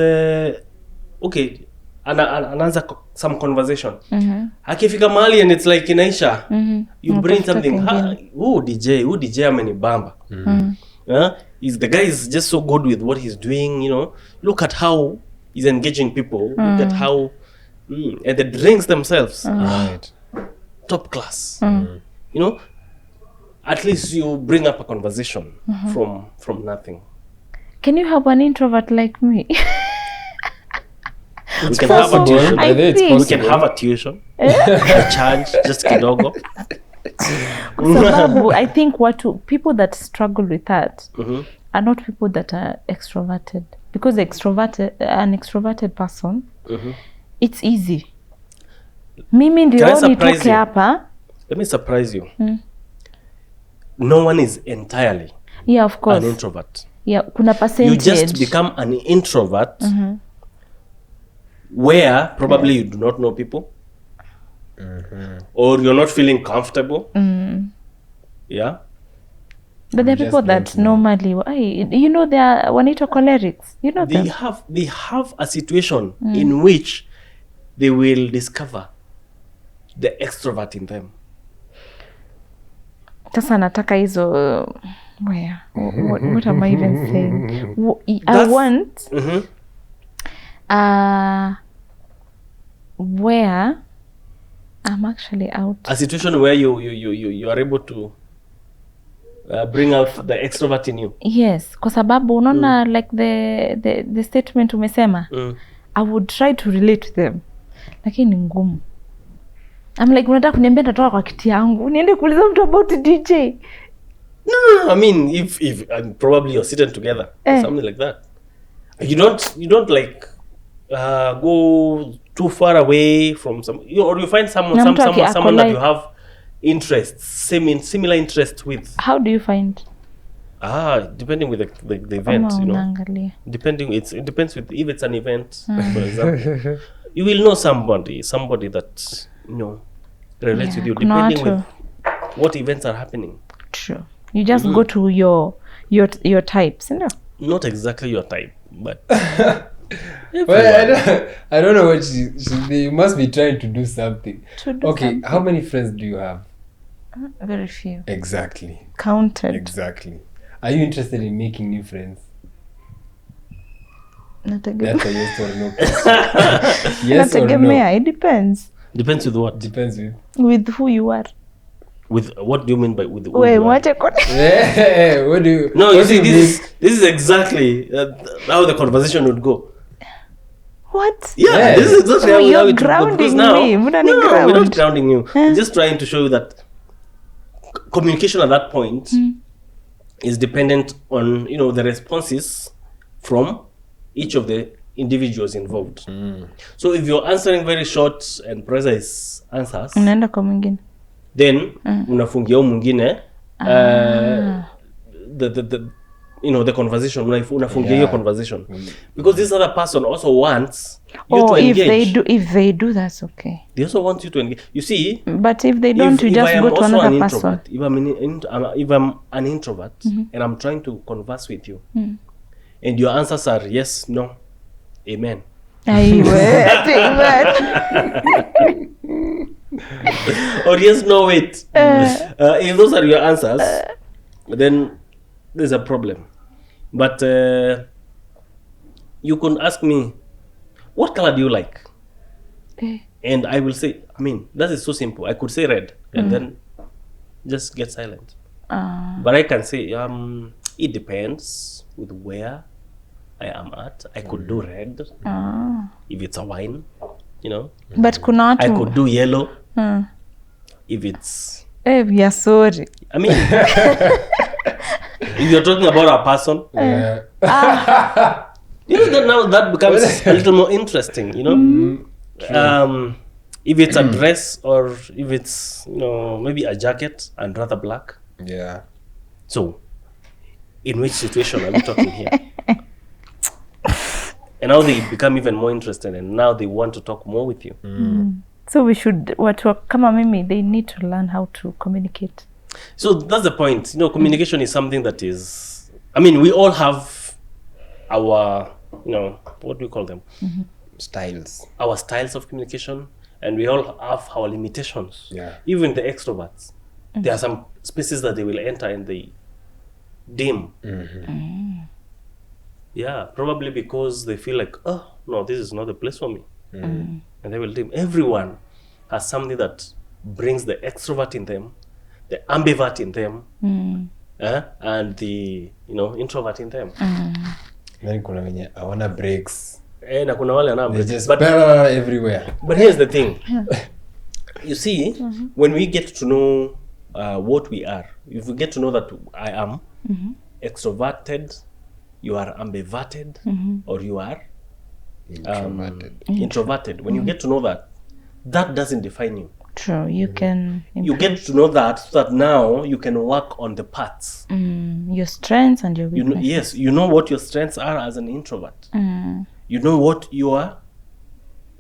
[SPEAKER 1] anaanza some conversation. Akifika mahali and it's like inaisha. You bring something. DJ amenibamba. the guy is just so good with what he's doing, you know. Look at how he's engaging people. Look at how and the drinks themselves are top class. You know, at least you bring up a conversation from nothing.
[SPEAKER 2] Can you have an introvert like me?
[SPEAKER 1] We can have a tuition.
[SPEAKER 2] I think.
[SPEAKER 1] We can have a tuition. A charge, just kidogo.
[SPEAKER 2] Kwa sababu I think people that struggle with that are not people that are extroverted, because an extroverted person, it's easy. Mimi ndio nitoke hapa.
[SPEAKER 1] Let me surprise you. No one is entirely
[SPEAKER 2] of course
[SPEAKER 1] an introvert.
[SPEAKER 2] Kuna percentage.
[SPEAKER 1] You just become an introvert where probably you do not know people. Or you're not feeling comfortable. Yeah.
[SPEAKER 2] But there are people that normally, you know, they are wanaitwa cholerics. You know
[SPEAKER 1] they have a situation in which they will discover the extrovert in them.
[SPEAKER 2] Sasa nataka hizo what am I even saying? I want where I'm actually out. A
[SPEAKER 1] situation where you are able to bring out the extrovert in you.
[SPEAKER 2] Yes, kwa sababu unaona like the statement umesema, I would try to relate to them, lakini ngumu. I'm like, unataka kuniambia nitatoka kwa kiti yangu niende kuuliza mtu about DJ?
[SPEAKER 1] No, I mean if probably you're sitting together something like that. You don't like go too far away from or you find someone that you have similar interests with.
[SPEAKER 2] How do you find?
[SPEAKER 1] Depending with the event, you know. It depends with if it's an event, for example. You will know somebody that, you know, relates with you, depending with what events are happening.
[SPEAKER 2] True. You just go to your types, you know.
[SPEAKER 1] Not exactly your type, but
[SPEAKER 3] well, I don't know what you must be trying to do something. How many friends do you have?
[SPEAKER 2] Very few.
[SPEAKER 3] Exactly.
[SPEAKER 2] Counted.
[SPEAKER 3] Exactly. Are you interested in making new friends?
[SPEAKER 2] Not a good.
[SPEAKER 3] That's a yes or no question. Yes or no?
[SPEAKER 2] It depends.
[SPEAKER 1] Depends with what?
[SPEAKER 3] Depends
[SPEAKER 2] with who you are.
[SPEAKER 1] With what do you mean by with?
[SPEAKER 2] Wait, what?
[SPEAKER 3] What do you?
[SPEAKER 1] No, you see, this is exactly how the conversation would go.
[SPEAKER 2] What?
[SPEAKER 1] Yeah, this is exactly how
[SPEAKER 2] you're
[SPEAKER 1] it would go. Because now,
[SPEAKER 2] me.
[SPEAKER 1] we're not grounding you. We're just trying to show you that communication at that point is dependent on, you know, the responses from each of the individuals involved. So if you're answering very short and precise answers,
[SPEAKER 2] unaenda kwa mwingine,
[SPEAKER 1] then unafungia mwingine the you know, the conversation, unafungia hiyo conversation, because this other person also wants you to engage.
[SPEAKER 2] If they do, that's okay.
[SPEAKER 1] They also want you to engage. You see,
[SPEAKER 2] but if they don't, you just go to another person.
[SPEAKER 1] If I'm an introvert and I'm trying to converse with you, and your answers are yes, no, amen. Or yes, no, wait. If those are your answers, then there's a problem. But you can ask me, what color do you like? And I will say, I mean, that is so simple. I could say red and then just get silent. But I can say, it depends with where I am at. I could do red if it's a wine, you know.
[SPEAKER 2] But
[SPEAKER 1] I could do yellow if it's...
[SPEAKER 2] we are sorry.
[SPEAKER 1] I mean, if you're talking about a person, you know, that now that becomes a little more interesting, you know. If it's a dress or if it's, you know, maybe a jacket and rather black.
[SPEAKER 3] Yeah.
[SPEAKER 1] So, in which situation are we talking here? And now they become even more interested, and now they want to talk more with you.
[SPEAKER 2] So we should, kama mimi, they need to learn how to communicate.
[SPEAKER 1] So that's the point. You know, communication is something that is, I mean, we all have our, you know, what do we call them?
[SPEAKER 3] Styles.
[SPEAKER 1] Our styles of communication, and we all have our limitations.
[SPEAKER 3] Yeah.
[SPEAKER 1] Even the extroverts, there are some spaces that they will enter and they dim. Yeah, probably because they feel like, oh no, this is not the place for me, and they will dim. Everyone has something that brings the extrovert in them, the ambivert in them, and the introvert in them.
[SPEAKER 3] Then kuna wenye hawana breaks.
[SPEAKER 1] Na kuna wale wana
[SPEAKER 3] They
[SPEAKER 1] breaks.
[SPEAKER 3] just
[SPEAKER 1] But
[SPEAKER 3] everywhere.
[SPEAKER 1] But here's the thing. You see, when we get to know what we are, if we get to know that I am extroverted, you are ambiverted, or you are introverted. When you get to know that, that doesn't define you.
[SPEAKER 2] True, you can improve.
[SPEAKER 1] You get to know that so that now you can work on the parts.
[SPEAKER 2] Your strengths and your weaknesses.
[SPEAKER 1] Yes, you know what your strengths are as an introvert. You know what your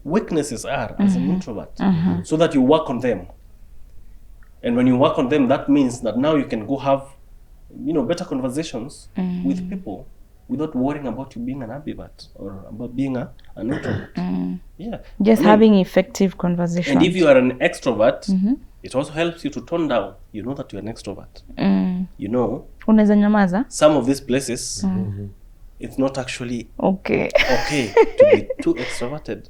[SPEAKER 1] weaknesses are as an introvert, so that you work on them. And when you work on them, that means that now you can go have better conversations with people without worrying about you being an ambivert or about being an introvert.
[SPEAKER 2] Just having effective conversations.
[SPEAKER 1] And if you are an extrovert, it also helps you to tone down. You know that you're an extrovert.
[SPEAKER 2] Unaweza nyamaza?
[SPEAKER 1] Some of these places, it's not actually
[SPEAKER 2] okay
[SPEAKER 1] to be too extroverted.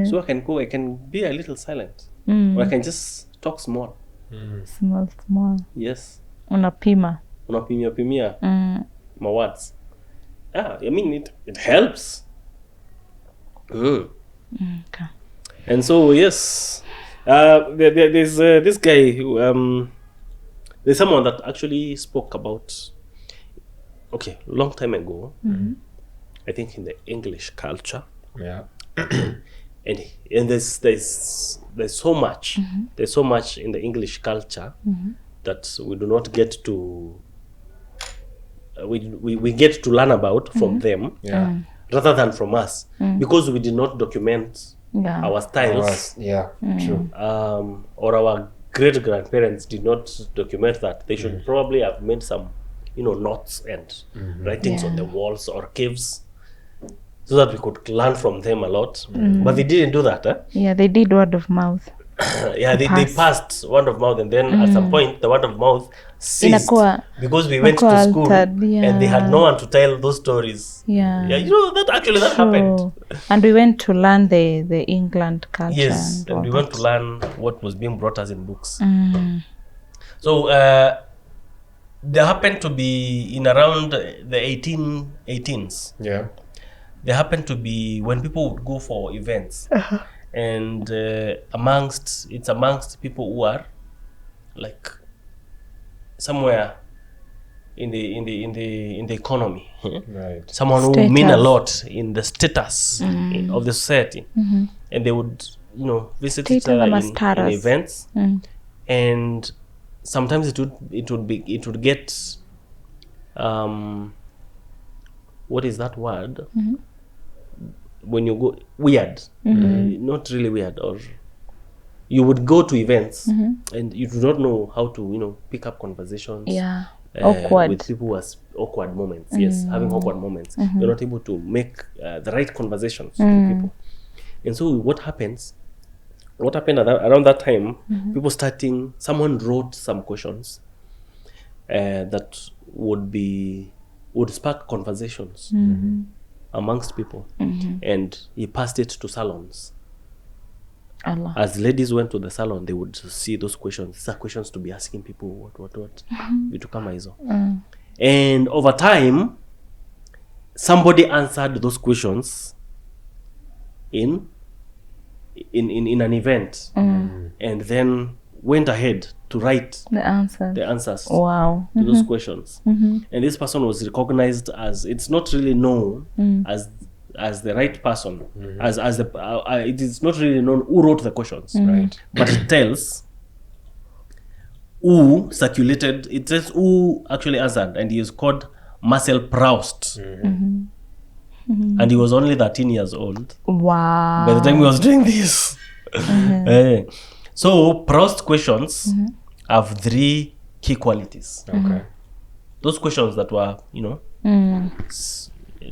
[SPEAKER 1] So I can be a little silent. Or I can just talk small.
[SPEAKER 2] Small.
[SPEAKER 1] Yes.
[SPEAKER 2] Unapimia
[SPEAKER 1] my words. I mean it helps.
[SPEAKER 2] Okay.
[SPEAKER 1] And so yes, there's this guy who there's someone that actually spoke about long time ago, I think in the English culture, and there's so much in the English culture that we do not get to we get to learn about from them rather than from us, because we did not document our styles.
[SPEAKER 3] True.
[SPEAKER 1] Or our great grandparents did not document that. They should probably have made some notes and writings on the walls or caves, so that we could learn from them a lot. But they didn't do that.
[SPEAKER 2] They did word of mouth.
[SPEAKER 1] They passed word of mouth, and then at some point the word of mouth ceased because we went to school and they had no one to tell those stories. That happened.
[SPEAKER 2] And we went to learn the England culture.
[SPEAKER 1] Yes, and we went to learn what was being brought us in books. So there happened to be in around the 1818s. There happened to be when people would go for events. And amongst people who are like somewhere in the economy, someone who mean a lot in the status of the society, and they would visit it in events, and sometimes it would get what is that word? When you go weird, not really weird, or you would go to events and you do not know how to pick up conversations
[SPEAKER 2] awkward
[SPEAKER 1] with people who has awkward moments. Having awkward moments, you're not able to make the right conversations with people. And so what happened around that time, someone wrote some questions that would spark conversations amongst people, and he passed it to salons. As ladies went to the salon, they would see those questions. These are questions to be asking people what vitu kama hizo. And over time somebody answered those questions in an event, and then went ahead to write the answers to those questions. And this person was recognized as, it's not really known as the right person, it is not really known who wrote the questions, but it tells who circulated, it says who actually answered, and he is called Marcel Proust. And he was only 13 years old by the time he was doing this. So Proust questions have 3 key qualities. Those questions that were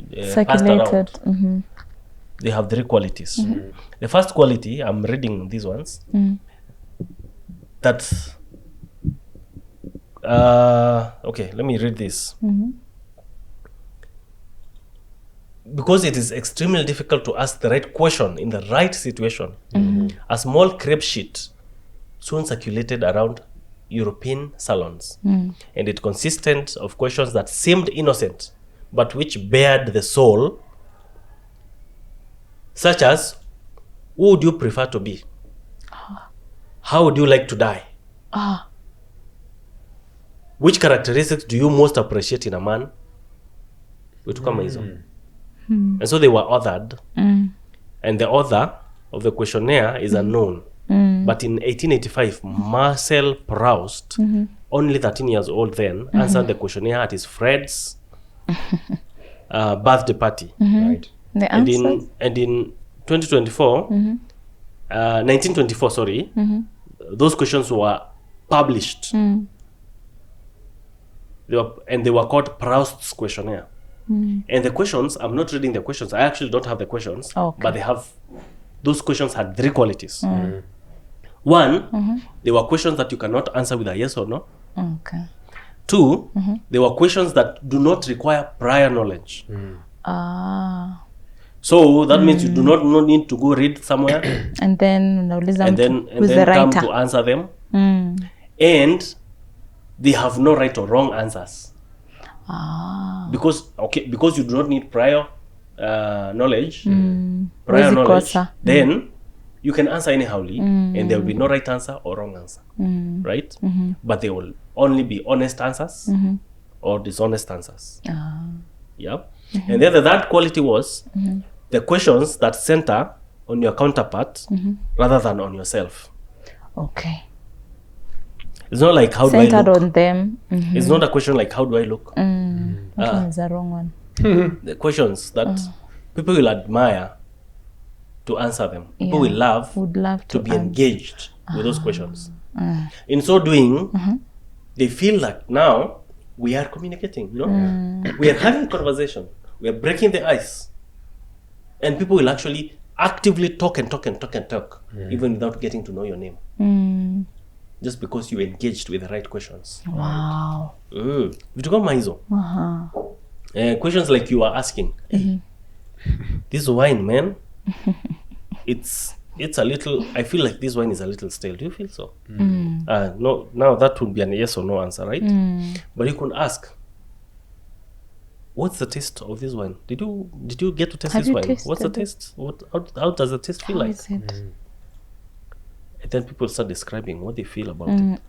[SPEAKER 2] circulated,
[SPEAKER 1] they have 3 qualities. The first quality, I'm reading these ones, that Okay, let me read this.
[SPEAKER 2] Mm-hmm.
[SPEAKER 1] Because it is extremely difficult to ask the right question in the right situation, a small crepe sheet soon circulated around European salons, and it consisted of questions that seemed innocent, but which bared the soul, such as, who would you prefer to be? How would you like to die? Which characteristics do you most appreciate in a man? Vitu kama hizo. And so they were authored, and the author of the questionnaire is unknown. But in 1885, Marcel Proust, only 13 years old then, answered the questionnaire at his Fred's birthday party.
[SPEAKER 3] Right.
[SPEAKER 2] The
[SPEAKER 1] And
[SPEAKER 2] answers?
[SPEAKER 1] in 2024, 1924, sorry, those questions were published. They were called Proust's questionnaire. And the questions, I'm not reading the questions. I actually don't have the questions,
[SPEAKER 2] Okay.
[SPEAKER 1] but those questions had 3 qualities. One, they were questions that you cannot answer with a yes or no.
[SPEAKER 2] Okay.
[SPEAKER 1] 2, they were questions that do not require prior knowledge. So that means you do not need to go read somewhere
[SPEAKER 2] And then unauliza
[SPEAKER 1] and
[SPEAKER 2] mtu
[SPEAKER 1] then
[SPEAKER 2] who's the
[SPEAKER 1] come
[SPEAKER 2] writer.
[SPEAKER 1] to answer them. And they have no right or wrong answers. Because you do not need prior knowledge,
[SPEAKER 2] Huwezi kosa.
[SPEAKER 1] then you can answer anyhowly, and there will be no right answer or wrong answer, right? But they will only be honest answers or dishonest answers. Yeah. And then the third quality was the questions that center on your counterpart rather than on yourself.
[SPEAKER 2] Okay.
[SPEAKER 1] It's not like how do I
[SPEAKER 2] Centered
[SPEAKER 1] look.
[SPEAKER 2] on them.
[SPEAKER 1] It's not a question like how do I look.
[SPEAKER 2] That one is the wrong one.
[SPEAKER 1] The questions that people will admire to answer them. People will love
[SPEAKER 2] Would love
[SPEAKER 1] to
[SPEAKER 2] to
[SPEAKER 1] be
[SPEAKER 2] answer.
[SPEAKER 1] engaged with those questions. In so doing, they feel like now we are communicating, you know? We are having a conversation. We are breaking the ice. And people will actually actively talk, even without getting to know your name. Just because you engaged with the right questions.
[SPEAKER 2] Wow.
[SPEAKER 1] Vitu kama hizo. Questions like you are asking, this wine, man, it's a little, I feel like this wine is a little stale. Do you feel so? No, now that would be an yes or no answer, right? But you can ask, what's the taste of this wine? Did you get to taste
[SPEAKER 2] Have
[SPEAKER 1] this
[SPEAKER 2] you
[SPEAKER 1] wine? What's the
[SPEAKER 2] tasted
[SPEAKER 1] taste? How does the taste feel
[SPEAKER 2] How
[SPEAKER 1] like?
[SPEAKER 2] is it?
[SPEAKER 1] And then people start describing what they feel about it.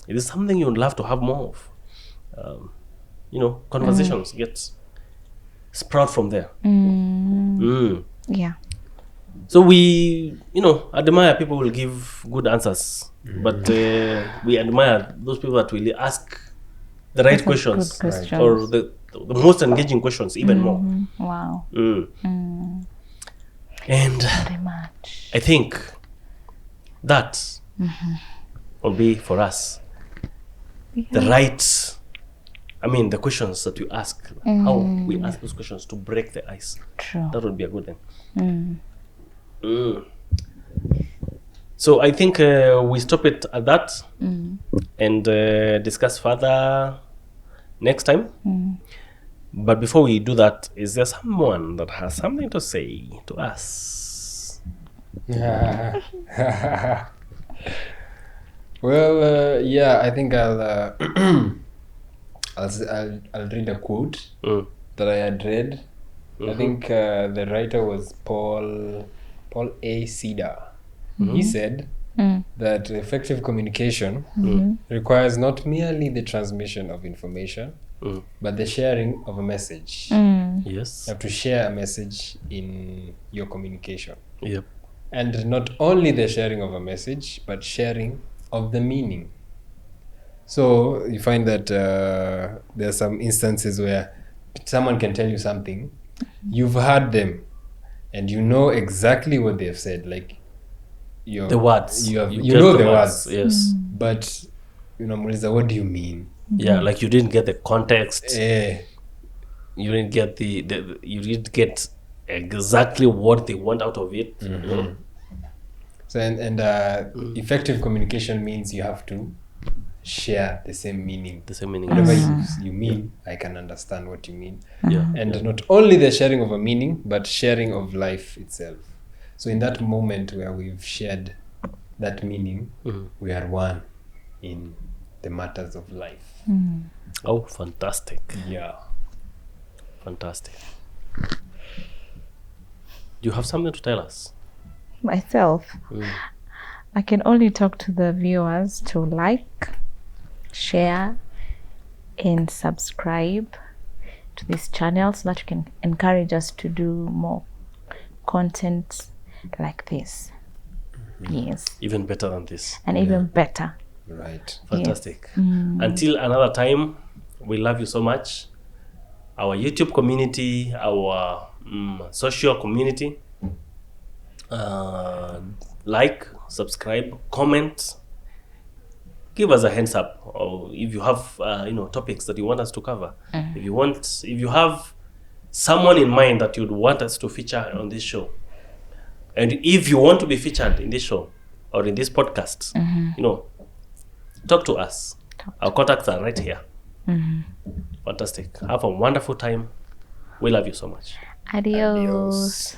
[SPEAKER 1] It is something you would love to have more of. Conversations get sprout from there.
[SPEAKER 2] Yeah.
[SPEAKER 1] So we, admire people who will give good answers, but we admire those people that will ask the right
[SPEAKER 2] Good
[SPEAKER 1] questions,
[SPEAKER 2] questions.
[SPEAKER 1] or the most engaging questions even more.
[SPEAKER 2] Wow.
[SPEAKER 1] And
[SPEAKER 2] Very much.
[SPEAKER 1] I think that will be for us the right, the questions that you ask, how we ask those questions to break the ice.
[SPEAKER 2] True.
[SPEAKER 1] That would be a good thing. So I think we stop it at that and discuss further next time. But before we do that, is there someone that has something to say to us?
[SPEAKER 3] Well, yeah, I think I'll I'll read a quote that I had read. I think the writer was Paul A. Cedar. He said that effective communication requires not merely the transmission of information, but the sharing of a message.
[SPEAKER 1] Yes.
[SPEAKER 3] You have to share a message in your communication.
[SPEAKER 1] Yep.
[SPEAKER 3] And not only the sharing of a message, but sharing of the meaning. So you find that there are some instances where someone can tell you something, you've heard them, and you know exactly what they've said. Like
[SPEAKER 1] The words.
[SPEAKER 3] you
[SPEAKER 1] get
[SPEAKER 3] know the words.
[SPEAKER 1] Yes.
[SPEAKER 3] But Mulisa, what do you mean?
[SPEAKER 1] Yeah, like you didn't get the context.
[SPEAKER 3] Eh,
[SPEAKER 1] You didn't get you didn't get exactly what they want out of it.
[SPEAKER 3] So and effective communication means you have to share the same meaning.
[SPEAKER 1] The same meaning.
[SPEAKER 3] Whatever
[SPEAKER 1] Yes.
[SPEAKER 3] you mean, I can understand what you mean.
[SPEAKER 1] Yeah.
[SPEAKER 3] And not only the sharing of a meaning, but sharing of life itself. So in that moment where we've shared that meaning, we are one in the matters of life.
[SPEAKER 1] Oh, fantastic.
[SPEAKER 3] Yeah.
[SPEAKER 1] Fantastic. You have something to tell us?
[SPEAKER 2] Myself, I can only talk to the viewers to like, share, and subscribe to this channel so that you can encourage us to do more content like this. Yes.
[SPEAKER 1] Even better than this.
[SPEAKER 2] And even better.
[SPEAKER 3] Right.
[SPEAKER 1] Fantastic. Until another time, we love you so much. Our YouTube community, our social community. Like, subscribe, comment. Give us a hands up, or if you have topics that you want us to cover. If you have someone in mind that you'd want us to feature on this show, and if you want to be featured in this show or in this podcast, talk to us. Our contacts are right here. Fantastic. Have a wonderful time. We love you so much.
[SPEAKER 2] Adios.